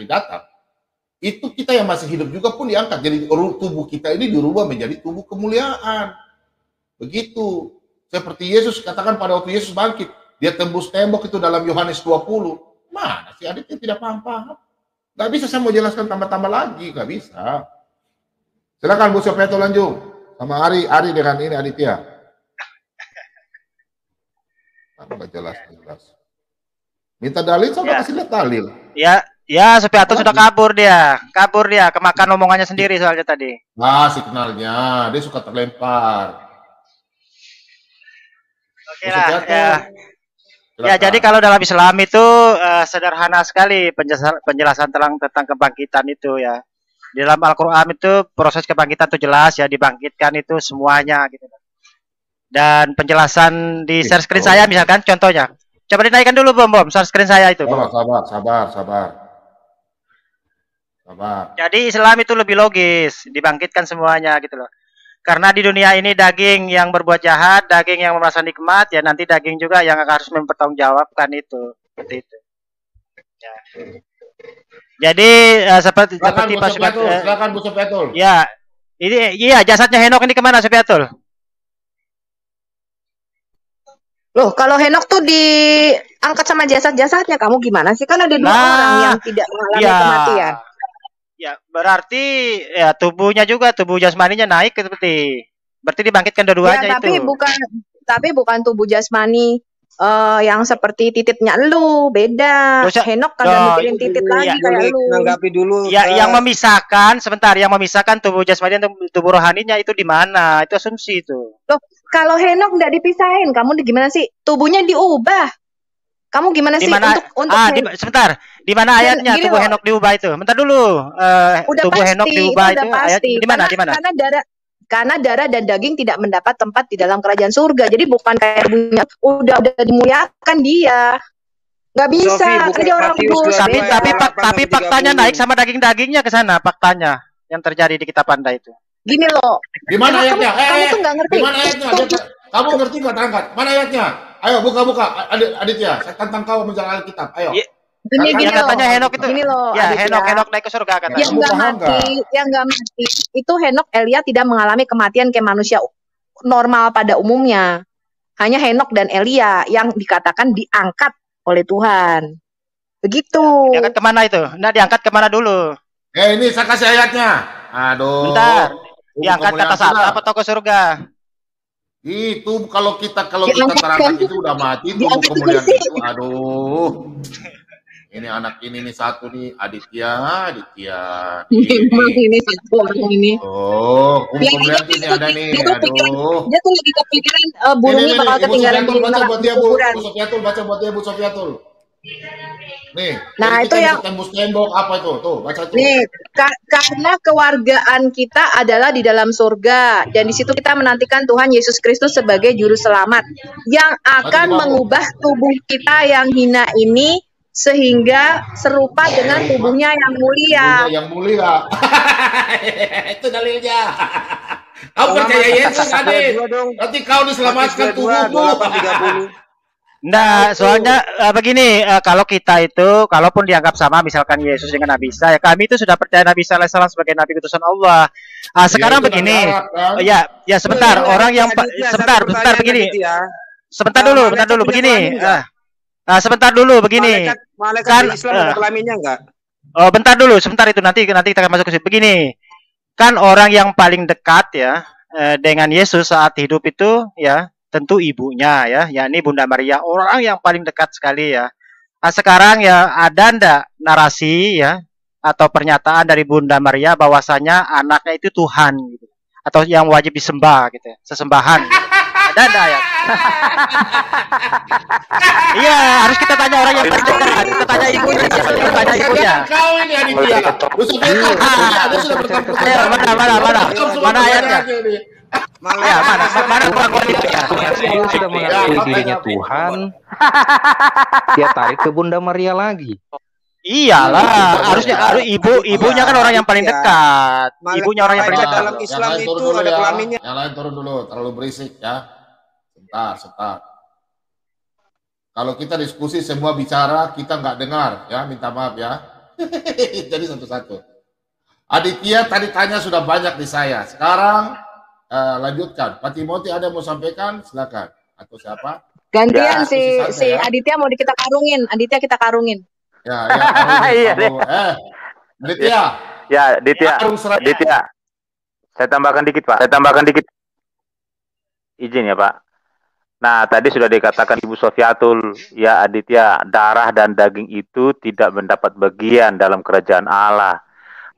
datang, itu kita yang masih hidup juga pun diangkat. Jadi tubuh kita ini dirubah menjadi tubuh kemuliaan. Begitu. Seperti Yesus katakan pada waktu Yesus bangkit, dia tembus tembok itu dalam Yohanes 20. Mana si Aditya tidak paham-paham? Gak bisa saya mau jelaskan tambah-tambah lagi, gak bisa. Silakan Bu Sopeto lanjut. Sama Ari dengan ini Aditya. Gak jelas. Minta dalil, saya kasih lihat dalil. Ya, Sopiato sudah kabur dia, kemakan omongannya sendiri soalnya tadi. Si kenalnya, dia suka terlempar. Oke lah, ya. Jadi kalau dalam Islam itu sederhana sekali penjelasan tentang kebangkitan itu ya. Di dalam Al-Quran itu proses kebangkitan itu jelas ya, dibangkitkan itu semuanya gitu. Dan penjelasan di share screen saya misalkan contohnya. Coba dinaikkan dulu Bom, share screen saya itu. Sabar. Jadi Islam itu lebih logis, dibangkitkan semuanya gitu loh. Karena di dunia ini daging yang berbuat jahat, daging yang merasa nikmat, ya nanti daging juga yang harus mempertanggungjawabkan itu. Seperti itu. Ya. Jadi seperti Pak Sopiatul. Silakan Bu Sopiatul. Ya. Iya jasadnya Henok ini kemana Sopiatul? Loh, kalau Henok tuh diangkat sama jasad-jasadnya, kamu gimana sih? Kan ada dua orang yang tidak mengalami kematian. Ya, berarti ya tubuhnya juga, tubuh jasmaninya naik berarti dibangkitkan dua-duanya itu. Tapi bukan tubuh jasmani yang seperti tititnya lu, beda. Henok kan mikirin titit lagi kayak lu. Nanggapi dulu. Ya, yang memisahkan tubuh jasmani dan tubuh rohaninya itu di mana? Itu asumsi itu. Loh, kalau Henok nggak dipisahin, kamu gimana sih? Tubuhnya diubah. Kamu gimana sih sebentar. Di mana ayatnya tubuh Henok diubah itu? Bentar dulu. Tubuh Henok diubah itu ayat di mana? Karena darah dan daging tidak mendapat tempat di dalam kerajaan surga. Jadi bukan kayak ibunya udah dimuliakan dia. Nggak bisa. Jadi orang tapi faktanya naik sama daging-dagingnya ke sana faktanya yang terjadi di kitab Anda itu. Gini loh. Di mana ayatnya? Kamu tuh nggak ngerti. Di mana ayatnya? Kamu ngerti nggak terangkat? Mana ayatnya? Ayo buka. Aditya, saya tantang kau menjalani Alkitab. Ayo. Gini katanya Henok itu. Gini loh, ya, Henok naik ke surga katanya. Yang nggak mati itu Henok Elia tidak mengalami kematian kayak manusia normal pada umumnya. Hanya Henok dan Elia yang dikatakan diangkat oleh Tuhan. Begitu. Diangkat kemana itu? Nah, diangkat kemana dulu? Ini saya kasih ayatnya. Aduh. Bentar. Diangkat ke atas atau ke surga? Itu kalau kita terangkan itu udah mati tuh kemudian itu. Aduh. Ini anak ini nih satu nih Aditya. Ini satu orang ini. Oh, kemudian ini ada nih. Aduh. Dia tuh lagi kepikiran burungnya bakal ketinggalan di kuburan. Baca buat dia Bu Sofiatul. Nih, nah itu yang tembok apa itu? Tuh, baca tuh. Nih, karena kewargaan kita adalah di dalam surga dan di situ kita menantikan Tuhan Yesus Kristus sebagai juru selamat yang akan mengubah tubuh kita yang hina ini sehingga serupa dengan tubuhnya yang mulia. Yang mulia. Itu dalilnya. Kau percaya Yesus, Adit. Nanti kau diselamatkan tubuhmu. Nah, soalnya begini, kalau kita itu, kalaupun dianggap sama, misalkan Yesus dengan Nabi Isa, ya kami itu sudah percaya Nabi Isa alaihissalam sebagai Nabi utusan Allah. Sekarang begini, ya sebentar, orang yang sebentar begini, sebentar dulu begini, sebentar dulu begini, kan kelaminnya enggak? Oh, bentar dulu, sebentar itu nanti kita akan masuk ke situ. Begini, kan orang yang paling dekat ya dengan Yesus saat hidup itu ya. Tentu ibunya ya, yakni Bunda Maria, orang yang paling dekat sekali ya. Sekarang ya ada ndak narasi ya atau pernyataan dari Bunda Maria bahwasanya anaknya itu Tuhan gitu, atau yang wajib disembah gitu, sesembahan. Gitu. Ada ndak ya? Iya, harus kita tanya orang yang paling dekat. Kita tanya ibunya, kita tanya ibunya. Kau ini Aditya. Mana ayatnya? Mana pengakuan itu ya? Dia sudah mengakui dirinya Tuhan. Dia tarik ke Bunda Maria lagi. Iyalah, harusnya ibunya kan orang yang paling dekat. Ibunya orang yang paling dekat. Dalam Islam itu ada kelaminnya. Yang lain turun dulu, terlalu berisik ya. Sebentar. Kalau kita diskusi semua bicara, kita nggak dengar ya, minta maaf ya. Jadi satu-satu. Aditya tadi tanya sudah banyak di saya. Sekarang lanjutkan. Pak Timothy ada mau sampaikan? Silakan. Atau siapa? Gantian si Aditya mau kita karungin. Aditya kita karungin. Iya. Aditya. Ya, Aditya. Saya tambahkan dikit, Pak. Izin ya, Pak. Nah, tadi sudah dikatakan Ibu Sofiatul, ya Aditya, darah dan daging itu tidak mendapat bagian dalam kerajaan Allah.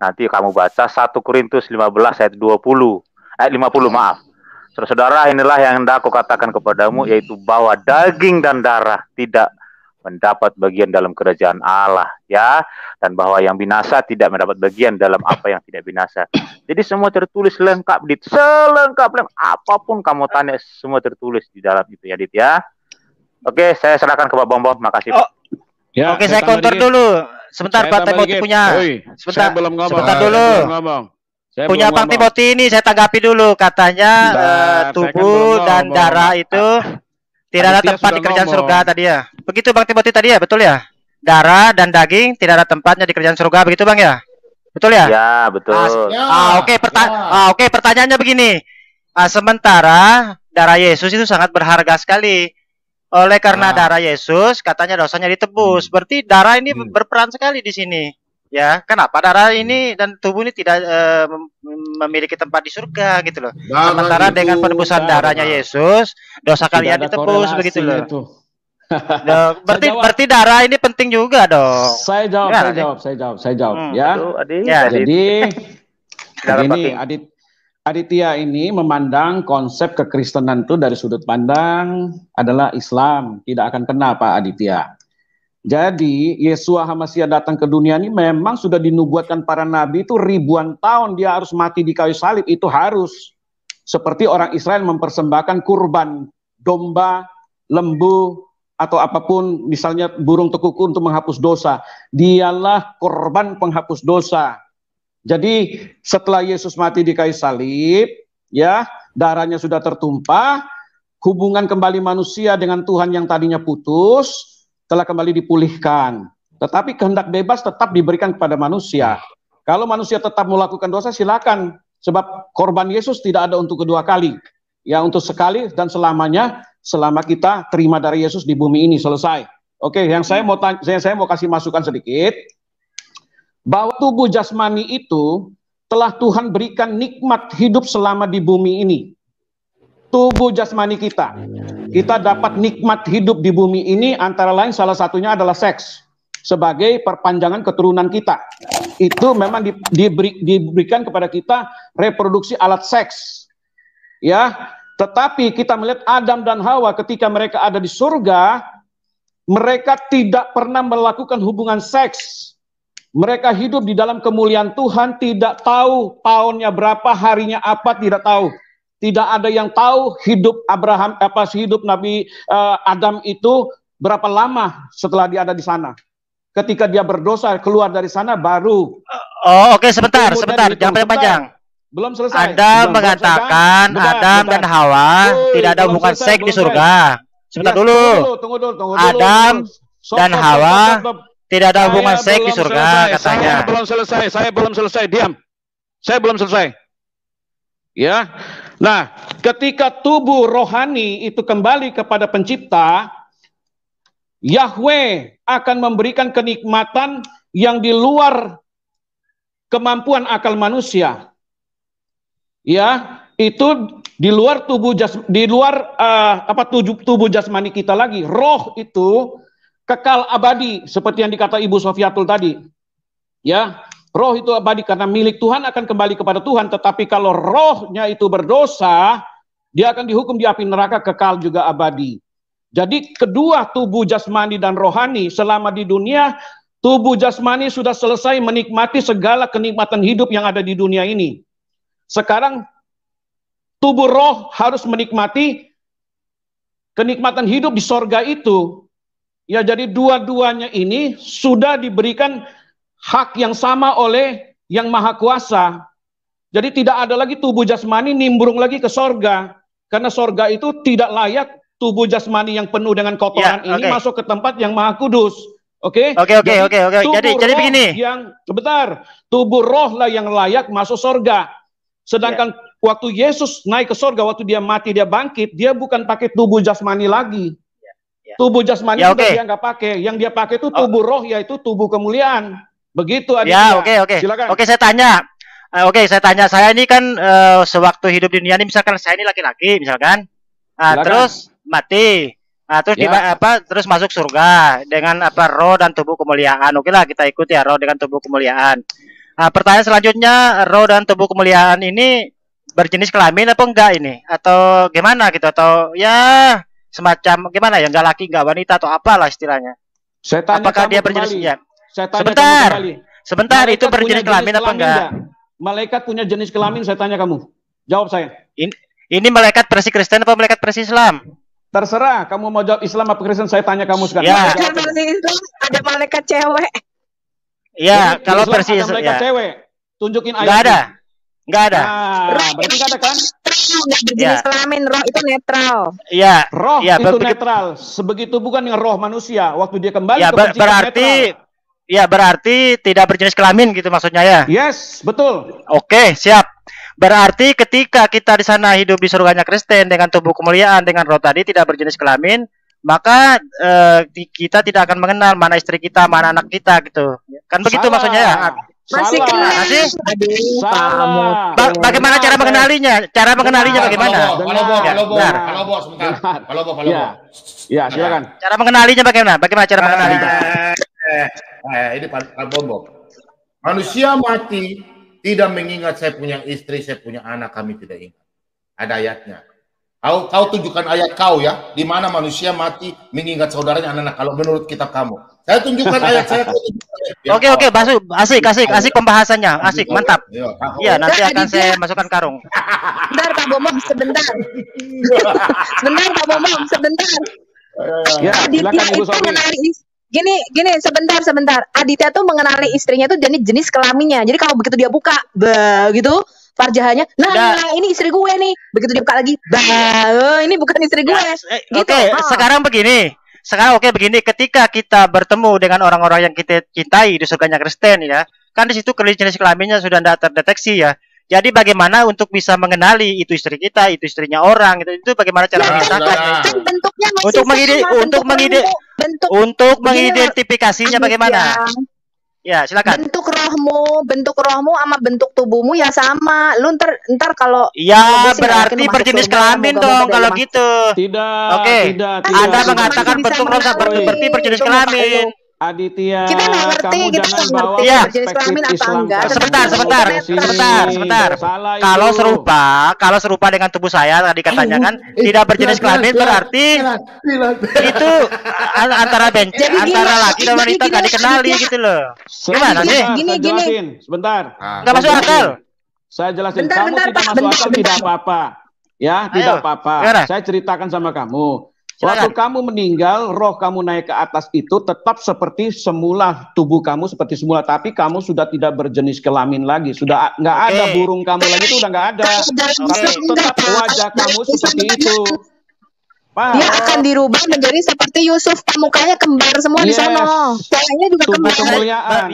Nanti kamu baca 1 Korintus 15 ayat 50, maaf. Saudara, inilah yang hendak aku katakan kepadamu, yaitu bahwa daging dan darah tidak mendapat bagian dalam kerajaan Allah, ya, dan bahwa yang binasa tidak mendapat bagian dalam apa yang tidak binasa. Jadi semua tertulis lengkap, apapun kamu tanya semua tertulis di dalam itu ya, Dit ya. Oke, saya serahkan ke Pak Bom. Makasih. Oh. Ya, oke, saya counter dulu. Sebentar, Pak Timothy punya. Sebentar dulu. Punya Pak Timothy ini saya tanggapi dulu. Katanya tubuh dan darah itu tidak ada tempat di kerajaan surga tadi ya. Begitu Bang Timothy tadi ya, betul ya? Darah dan daging tidak ada tempatnya di kerajaan surga, begitu Bang ya? Betul ya? Ya, betul. Oke, pertanyaannya begini. Sementara darah Yesus itu sangat berharga sekali. Oleh karena darah Yesus katanya dosanya ditebus. Berarti darah ini berperan sekali di sini. Ya, kenapa darah ini dan tubuh ini tidak memiliki tempat di surga gitu loh. Sementara dengan penebusan darahnya Yesus, dosa kalian ditebus begitu loh. Berarti darah ini penting juga dong. Saya jawab. Ya. Jadi begini, Aditya ini memandang konsep kekristenan itu dari sudut pandang adalah Islam, tidak akan kena Pak Aditya. Jadi Yesua HaMashiach datang ke dunia ini memang sudah dinubuatkan para nabi itu ribuan tahun dia harus mati di kayu salib, itu harus. Seperti orang Israel mempersembahkan kurban domba, lembu, atau apapun, misalnya burung tekuku untuk menghapus dosa. Dialah korban penghapus dosa. Jadi setelah Yesus mati di kayu salib, ya, darahnya sudah tertumpah, hubungan kembali manusia dengan Tuhan yang tadinya putus telah kembali dipulihkan. Tetapi kehendak bebas tetap diberikan kepada manusia. Kalau manusia tetap melakukan dosa, silakan. Sebab korban Yesus tidak ada untuk kedua kali. Ya, untuk sekali dan selamanya, selama kita terima dari Yesus di bumi ini, selesai. Oke, yang saya mau kasih masukan sedikit, bahwa tubuh jasmani itu telah Tuhan berikan nikmat hidup selama di bumi ini. Tubuh jasmani kita dapat nikmat hidup di bumi ini, antara lain salah satunya adalah seks sebagai perpanjangan keturunan kita. Itu memang diberikan kepada kita reproduksi alat seks, ya. Tetapi kita melihat Adam dan Hawa ketika mereka ada di surga, mereka tidak pernah melakukan hubungan seks. Mereka hidup di dalam kemuliaan Tuhan, tidak tahu tahunnya berapa, harinya apa, tidak tahu. Tidak ada yang tahu hidup hidup Nabi Adam itu berapa lama setelah dia ada di sana. Ketika dia berdosa keluar dari sana baru. Oh, oke, sebentar, jangan panjang-panjang. Belum selesai. Anda mengatakan Adam dan Hawa tidak ada hubungan seks di surga. Sebentar dulu. Tunggu dulu. Adam dan Hawa tidak ada hubungan seks di surga, katanya. Saya belum selesai. Diam. Saya belum selesai. Ya. Nah, ketika tubuh rohani itu kembali kepada pencipta, Yahweh akan memberikan kenikmatan yang di luar kemampuan akal manusia. Ya, itu di luar tubuh tubuh jasmani kita lagi. Roh itu kekal abadi seperti yang dikata Ibu Sofiatul tadi. Ya, roh itu abadi karena milik Tuhan akan kembali kepada Tuhan, tetapi kalau rohnya itu berdosa, dia akan dihukum di api neraka kekal juga abadi. Jadi kedua tubuh jasmani dan rohani selama di dunia, tubuh jasmani sudah selesai menikmati segala kenikmatan hidup yang ada di dunia ini. Sekarang tubuh roh harus menikmati kenikmatan hidup di sorga itu. Ya, jadi dua-duanya ini sudah diberikan hak yang sama oleh Yang Maha Kuasa. Jadi tidak ada lagi tubuh jasmani nimbrung lagi ke sorga. Karena sorga itu tidak layak tubuh jasmani yang penuh dengan kotoran ini masuk ke tempat yang Maha Kudus. Oke. Jadi begini. Tubuh roh lah yang layak masuk sorga. Sedangkan waktu Yesus naik ke sorga, waktu dia mati, dia bangkit, dia bukan pakai tubuh jasmani lagi. Tubuh jasmani dia nggak pakai. Yang dia pakai itu tubuh roh, yaitu tubuh kemuliaan. Begitu aja. Silakan. Saya tanya. Saya ini kan sewaktu hidup di dunia ini, misalkan saya ini laki-laki, misalkan, terus mati, terus terus masuk surga dengan roh dan tubuh kemuliaan. Oke lah, kita ikut ya roh dengan tubuh kemuliaan. Pertanyaan selanjutnya, roh dan tubuh kemuliaan ini berjenis kelamin apa enggak ini? Atau gimana gitu? Atau ya semacam gimana ya? Enggak laki, enggak wanita atau apalah istilahnya. Saya tanya apakah dia berjenis ya? Sebentar, itu berjenis kelamin apa enggak? Malaikat punya jenis kelamin, saya tanya kamu. Jawab saya. Ini malaikat versi Kristen apa malaikat versi Islam? Terserah, kamu mau jawab Islam apa Kristen, saya tanya kamu sekarang. Ya. Ada malaikat cewek. Iya, kalau versi Islam ada cewek. Tunjukin ayat. Enggak ada. Berarti enggak ada kan? Jenis kelamin, roh itu netral. Iya. Roh itu netral. Sebegitu bukan dengan roh manusia. Waktu dia kembali ke pencipta netral. Ya, berarti tidak berjenis kelamin gitu maksudnya ya? Yes, betul. Oke, siap. Berarti ketika kita di sana hidup di surganya Kristen dengan tubuh kemuliaan, dengan roh tadi tidak berjenis kelamin, maka kita tidak akan mengenal mana istri kita, mana anak kita gitu. Kan begitu maksudnya ya? Masih kenal sih? Bagaimana cara mengenalinya? Cara mengenalinya bagaimana? Ya, silakan. Cara mengenalinya bagaimana? Bagaimana cara mengenalinya? Ini Pak Bobo. Manusia mati tidak mengingat saya punya istri, saya punya anak, kami tidak ingat. Ada ayatnya. Kau tunjukkan ayat kau ya, di mana manusia mati mengingat saudaranya anak-anak. Kalau menurut kitab kamu, saya tunjukkan ayat saya. Oke, asik pembahasannya, asik, mantap. Iya, nanti akan saya masukkan karung. Sebentar Pak Bomong, sebentar. Sebentar Pak Bomong, sebentar. Ya, silakan Ibu Sofi. Gini, sebentar. Aditya tuh mengenali istrinya tuh jenis kelaminnya. Jadi kalau begitu dia buka, gitu, farjahannya, nah ini istri gue nih. Begitu dia buka lagi, ini bukan istri gue. Gitu. Oke, sekarang begini. Ketika kita bertemu dengan orang-orang yang kita cintai di surganya Kristen ya, kan di situ jenis kelaminnya sudah tidak terdeteksi ya. Jadi bagaimana untuk bisa mengenali itu istri kita, itu istrinya orang, itu bagaimana cara mengisahkannya? Untuk mengidentifikasinya bagaimana? Ya, silakan. Bentuk rohmu sama bentuk tubuhmu ya sama. Lu ntar kalau berarti berjenis kelamin dong kalau gitu. Tidak. Oke. Anda mengatakan bentuk roh seperti berjenis kelamin. Aditya, kita nggak ngerti, kita nggak ngerti berjenis kelamin apa enggak. Sebentar. Kalau serupa dengan tubuh saya tadi katanya kan tidak berjenis kelamin berarti itu antara laki dan wanita nggak dikenali gitu loh. Gimana sih? Gini. Sebentar. Nggak masuk akal. Saya jelasin. Kamu tidak masuk akal tidak apa-apa. Ya, tidak apa-apa. Saya ceritakan sama kamu. Waktu kamu meninggal, roh kamu naik ke atas itu tetap seperti semula, tubuh kamu seperti semula, tapi kamu sudah tidak berjenis kelamin lagi, sudah nggak ada burung kamu lagi, itu udah nggak ada. Tetap wajah kamu seperti itu. Paham? Dia akan dirubah menjadi seperti Yusuf, mukanya kembar semua di sana. Ceweknya juga kembar.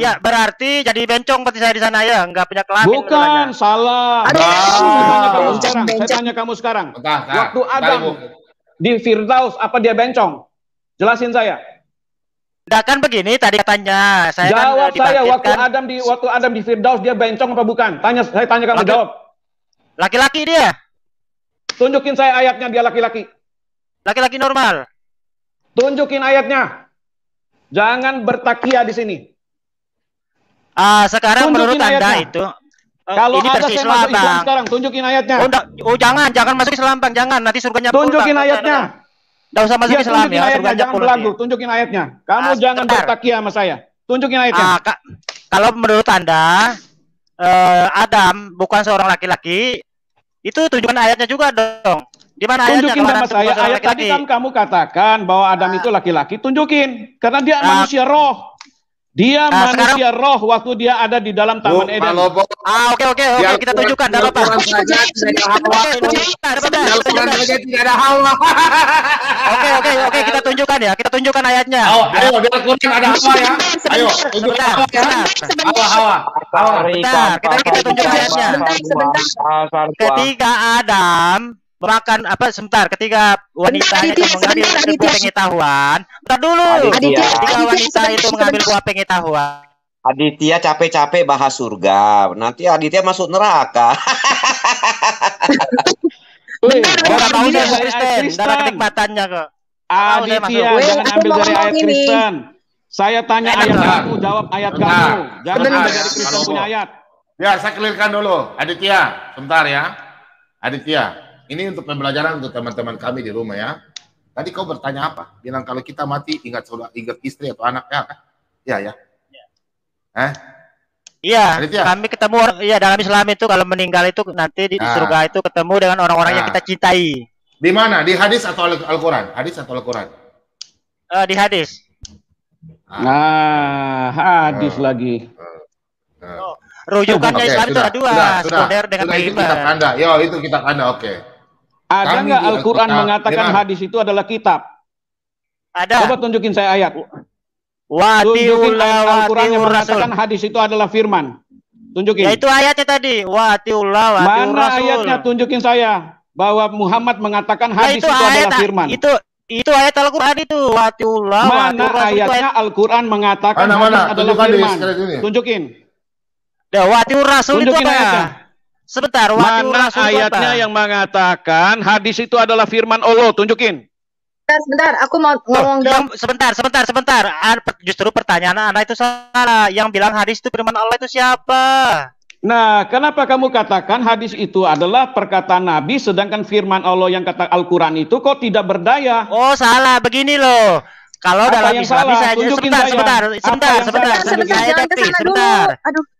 Ya, berarti jadi bencong seperti saya di sana ya, nggak punya kelamin. Bukan, salah. Saya tanya kamu sekarang. Waktu Adam di Firdaus, apa dia bencong? Jelasin saya. Nah kan begini tadi katanya. Jawab saya, waktu Adam di Firdaus dia bencong apa bukan? Saya tanya kamu jawab. Laki-laki dia. Tunjukin saya ayatnya dia laki-laki. Laki-laki normal. Tunjukin ayatnya. Jangan bertakia di sini. Sekarang menurut Anda itu. Kalau ini ada saya Islam, masuk Islam sekarang, tunjukin ayatnya. Jangan masuk Islam bang, jangan nanti surganya. Tunjukin ayatnya. Nggak usah masuk Islam ya, ayatnya, jangan belagu. Tunjukin ayatnya. Kamu jangan bertakia sama saya. Tunjukin ayatnya. Kalau menurut Anda, Adam bukan seorang laki-laki, itu tunjukkan ayatnya juga dong. Di mana ayatnya? Tunjukin sama saya. Ayat tadi kan kamu katakan bahwa Adam itu laki-laki. Tunjukin, karena dia manusia roh. Dia manusia roh waktu dia ada di dalam Taman Eden. Oke, kita tunjukkan. Tidak apa. Tidak ada Hawa. Oke, kita tunjukkan ya. Kita tunjukkan ayatnya. Ayo, di Al-Quran ada Hawa ya. Ayo, tunjukkan Hawa. Bentar, kita tunjukkan ayatnya. Ketika Adam makan ketika wanita itu mengambil sebuah pengetahuan. Bentar dulu. Ketika wanita itu mengambil buah pengetahuan. Aditya capek-capek bahas surga. Nanti Aditya masuk neraka. Enggak mau saya Kristen, darah kenikmatannya kok. Aditya jangan ambil dari ayat Kristen. Saya tanya ayat kamu, jawab ayat kamu. Jangan ambil dari Kristen punya ayat. Ya, saya clearkan dulu. Aditya, sebentar ya. Aditya. Ini untuk pembelajaran untuk teman-teman kami di rumah ya. Tadi kau bertanya apa? Bilang kalau kita mati ingat istri atau anak ya kan? Iya. Iya, kami ketemu dalam Islam itu kalau meninggal itu nanti di surga itu ketemu dengan orang-orang yang kita cintai. Di mana? Di hadis atau Al-Quran? Hadis atau Al-Quran? Di hadis. Hadis lagi. Rujukannya Islam itu ada dua, sekunder dengan primer. Itu kitab Anda, oke. Ada nggak Al-Quran mengatakan hadis itu adalah kitab? Ada. Coba tunjukin saya ayat. Tunjukin Al-Quran yang mengatakan hadis itu adalah firman. Tunjukin. Ya itu ayatnya tadi. Mana ayatnya? Tunjukin saya bahwa Muhammad mengatakan hadis itu adalah firman. Itu ayat Al-Quran itu. Mana ayatnya Al-Quran mengatakan hadis adalah firman? Tunjukin. Watiur Rasul itu apa? Sebentar, mana ayatnya yang mengatakan hadis itu adalah firman Allah? Tunjukin. Sebentar, aku mau ngomong dong. Sebentar. Justru pertanyaan Anda itu salah. Yang bilang hadis itu firman Allah itu siapa? Nah, kenapa kamu katakan hadis itu adalah perkataan Nabi, sedangkan firman Allah yang kata Al-Quran itu kok tidak berdaya? Oh, salah. Begini loh. Kalau dalam Islam saya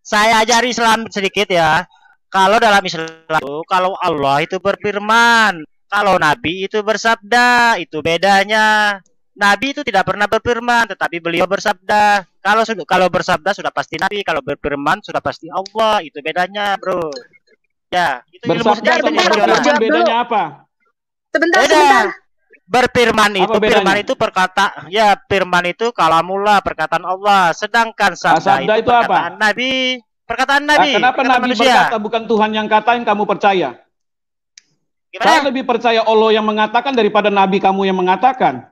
saya ajari Islam sedikit ya. Kalau dalam Islam itu, kalau Allah itu berfirman, kalau Nabi itu bersabda, itu bedanya. Nabi itu tidak pernah berfirman, tetapi beliau bersabda. Kalau bersabda sudah pasti Nabi, kalau berfirman sudah pasti Allah. Itu bedanya, bro. Ya, itu ilmu sejarah. Bedanya apa? Sebentar. Berfirman itu, firman itu firman itu kalamullah, perkataan Allah. Sedangkan sabda itu perkataan apa? Nabi, perkataan Nabi. Nah, kenapa Nabi berkata bukan Tuhan yang katain kamu percaya? Saya lebih percaya Allah yang mengatakan daripada Nabi kamu yang mengatakan.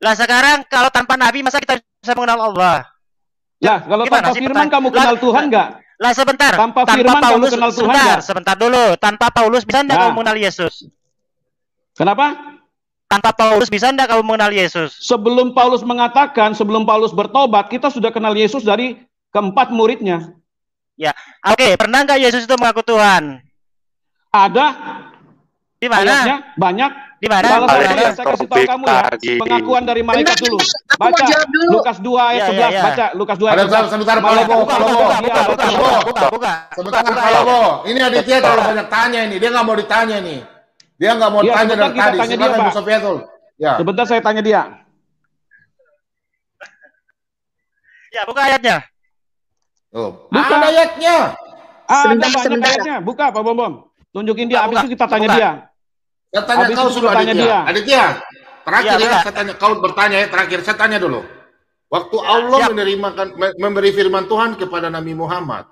Lah sekarang kalau tanpa Nabi masa kita bisa mengenal Allah? Lah kalau tanpa firman kamu kenal Tuhan enggak? Lah sebentar. Tanpa firman kamu kenal Tuhan enggak? Sebentar dulu. Tanpa Paulus bisa enggak kamu mengenal Yesus? Kenapa? Tanpa Paulus bisa enggak kamu mengenal Yesus? Sebelum Paulus mengatakan, sebelum Paulus bertobat, kita sudah kenal Yesus dari keempat muridnya. Ya, oke. Pernah enggak Yesus itu mengaku Tuhan? Ada. Di mana? Ayatnya banyak. Di mana? Kalau saya kasih tahu kamu ya, pengakuan dari malaikat dulu. Baca Lukas 2 ayat 11. Baca Lukas 2 ayat 11. Sebentar, Sebentar, ini Aditya terlalu banyak tanya ini. Dia nggak mau ditanya nih. Dia nggak mau tanya dari tadi. Silakan Bu Sofiatul. Ya. Sebentar saya tanya dia. Ya, buka ayatnya. Oh, buka ayatnya. Sebentar. Buka Pak Bom. Tunjukin dia, habis itu kita tanya dia. Saya tanya kau sudah Aditya. Aditya, terakhir ya, saya tanya kau bertanya ya, terakhir saya tanya dulu. Waktu Allah memberi firman Tuhan kepada Nabi Muhammad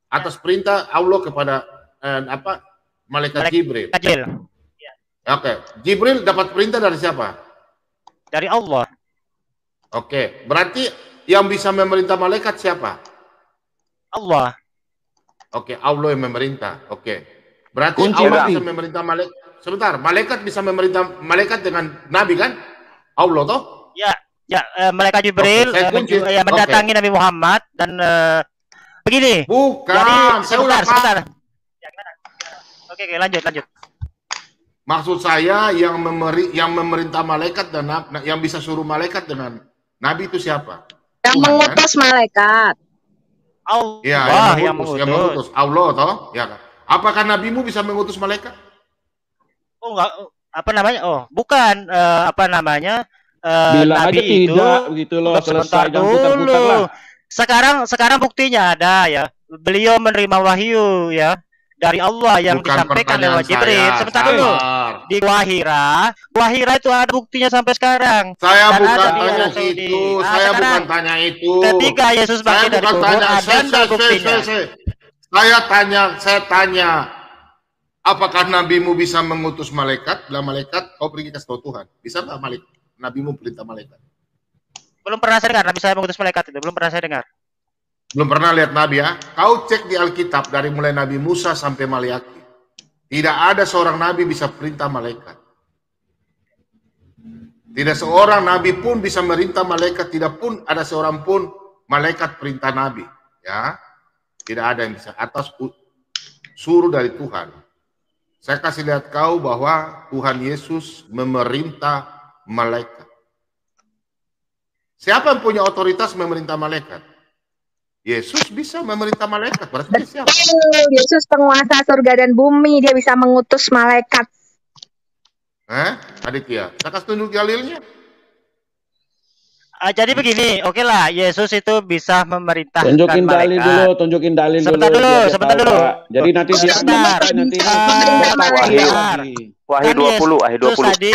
atas perintah Allah kepada malaikat Jibril. Oke, Jibril dapat perintah dari siapa? Dari Allah. Oke, berarti yang bisa memerintah malaikat siapa? Allah. Oke, Allah yang memerintah. Oke. Berarti Allah bisa memerintah malaikat. Sebentar, malaikat bisa memerintah malaikat dengan Nabi kan? Allah toh? Ya, malaikat Jibril mendatangi Nabi Muhammad dan begini. Bukan. Jadi, sebentar. Ya, oke, lanjut. Maksud saya yang memerintah malaikat dan yang bisa suruh malaikat dengan Nabi itu siapa? Yang mengutus malaikat. Allah yang mengutus. Allah toh? Ya kan? Apakah nabimu bisa mengutus malaikat? Oh enggak, apa namanya? Oh, bukan Bilang Nabi aja tidak begitu loh, selesai dan putar-putar lah. Sekarang buktinya ada ya. Beliau menerima wahyu ya dari Allah yang disampaikan lewat Jibril. Sebentar dulu. Di Wahira itu ada buktinya sampai sekarang. Saya bukan tanya itu. Saya bukan tanya itu. Ketika Yesus bangkit dari kubur ada buktinya. Saya tanya, apakah nabimu bisa mengutus malaikat? Bila malaikat, kau pergi kasih tahu Tuhan. Bisa nggak nabimu perintah malaikat? Belum pernah saya dengar nabi saya mengutus malaikat itu. Belum pernah saya dengar. Belum pernah lihat nabi ya? Kau cek di Alkitab dari mulai Nabi Musa sampai Maliaki. Tidak ada seorang nabi bisa perintah malaikat. Tidak seorang nabi pun bisa merintah malaikat. Tidak pun ada seorang pun malaikat perintah nabi. Ya. Tidak ada yang bisa atas suruh dari Tuhan. Saya kasih lihat kau bahwa Tuhan Yesus memerintah malaikat. Siapa yang punya otoritas memerintah malaikat? Yesus bisa memerintah malaikat. Berarti siapa? Yesus penguasa surga dan bumi. Dia bisa mengutus malaikat. Aditya, saya kasih tunjuk dalilnya. Jadi begini, oke lah, Yesus itu bisa memerintahkan tunjukin dalil malaikat. Tunjukin dalil sebentar dulu. Sebentar dulu. Jadi nanti Wahyu 20, Wahyu 20. Tadi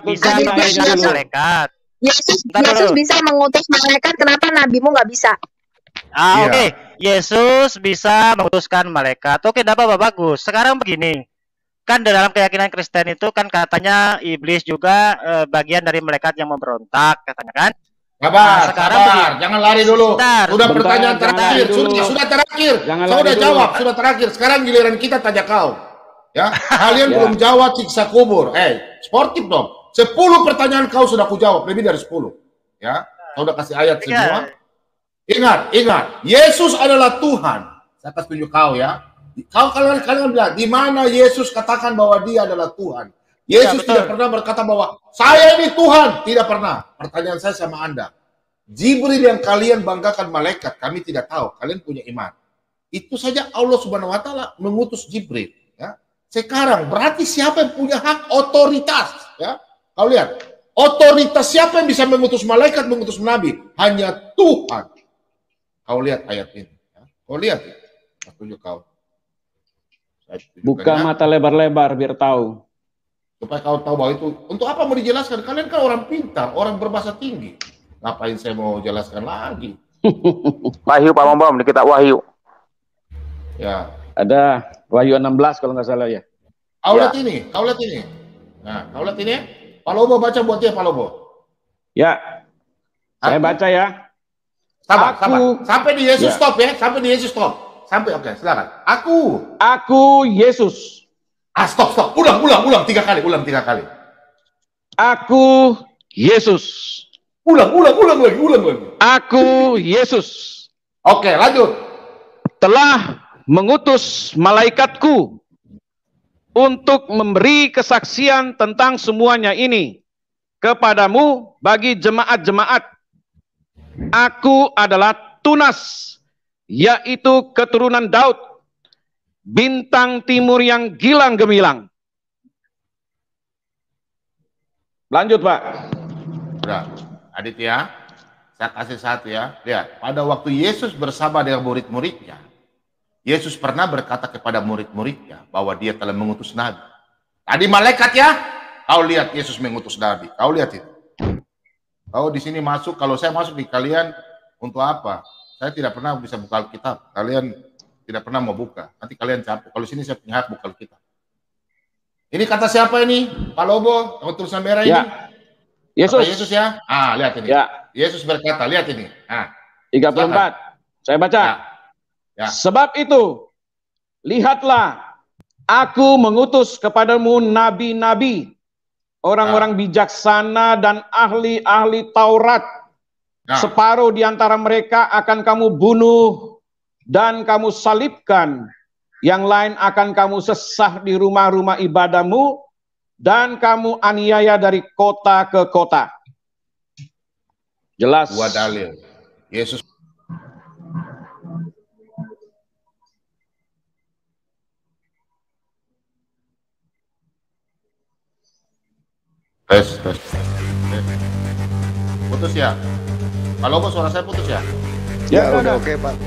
bisa memerintahkan malaikat. Yesus bisa mengutus malaikat, kenapa nabimu nggak bisa? Oke. Yesus bisa mengutuskan malaikat. Oke, apa bagus. Sekarang begini. Kan dalam keyakinan Kristen itu kan katanya iblis juga bagian dari malaikat yang memberontak katanya kan? Sabar, jangan lari dulu. Sudah pertanyaan terakhir, sudah terakhir. Saya sudah jawab, sudah terakhir. Sekarang giliran kita tanya kau. Ya, kalian belum jawab siksa kubur. Sportif dong. 10 pertanyaan kau sudah ku jawab, lebih dari 10. Ya, saya sudah kasih ayat semua. Ingat, Yesus adalah Tuhan. Saya kasih tunjuk kau ya. Kalian bilang, di mana Yesus katakan bahwa dia adalah Tuhan? Yesus tidak pernah berkata bahwa saya ini Tuhan. Tidak pernah. Pertanyaan saya sama Anda. Jibril yang kalian banggakan malaikat, kami tidak tahu. Kalian punya iman. Itu saja Allah Subhanahu wa Ta'ala mengutus Jibril. Ya. Sekarang berarti siapa yang punya hak otoritas? Ya. Kau lihat, otoritas siapa yang bisa mengutus malaikat, mengutus nabi? Hanya Tuhan. Kau lihat ayat ini. Ya. Kau lihat. Saya tunjuk kau. Buka mata lebar-lebar biar tahu. Supaya kau tahu bahwa itu, untuk apa mau dijelaskan? Kalian kan orang pintar, orang berbahasa tinggi. Ngapain saya mau jelaskan lagi? Wahyu Pak Bambam, kita Wahyu. Ya. Ada Wahyu 16 kalau nggak salah ya. Kau lihat ini, kau lihat ini. Nah, kau lihat ini. Pak Lobo baca buat dia, Pak Lobo. Ya. Saya baca ya. Sabar. Sampai di Yesus stop ya. Sampai di Yesus stop. Sampai, oke, silakan. Aku Yesus. Stop. Ulang 3 kali. Aku Yesus. Ulang lagi. Aku Yesus. Oke, lanjut. Telah mengutus malaikatku untuk memberi kesaksian tentang semuanya ini kepadamu bagi jemaat-jemaat. Aku adalah Tunas, yaitu keturunan Daud, bintang timur yang gilang gemilang. Lanjut, Pak. Udah, Aditya, saya kasih satu ya. Lihat, pada waktu Yesus bersama dengan murid-muridnya, Yesus pernah berkata kepada murid-muridnya bahwa dia telah mengutus nabi. Tadi malaikat ya, kau lihat Yesus mengutus nabi. Kau lihat itu. Kau di sini masuk, kalau saya masuk di kalian untuk apa? Saya tidak pernah bisa buka Alkitab. Kalian tidak pernah mau buka. Nanti kalian capek. Kalau sini saya punya hak buka Alkitab. Ini kata siapa ini? Pak Lobo, tulisan merah ini? Yesus. Kata Yesus ya? Lihat ini. Ya. Yesus berkata, lihat ini. 34. Silakan. Saya baca. Ya. Sebab itu, lihatlah, aku mengutus kepadamu nabi-nabi, orang-orang bijaksana dan ahli-ahli Taurat. Separuh di antara mereka akan kamu bunuh dan kamu salibkan. Yang lain akan kamu sesah di rumah-rumah ibadahmu dan kamu aniaya dari kota ke kota. Jelas. Dua dalil. Yesus. Tes. Putus ya? Kalau suara saya putus ya? Ya, udah oke, Pak.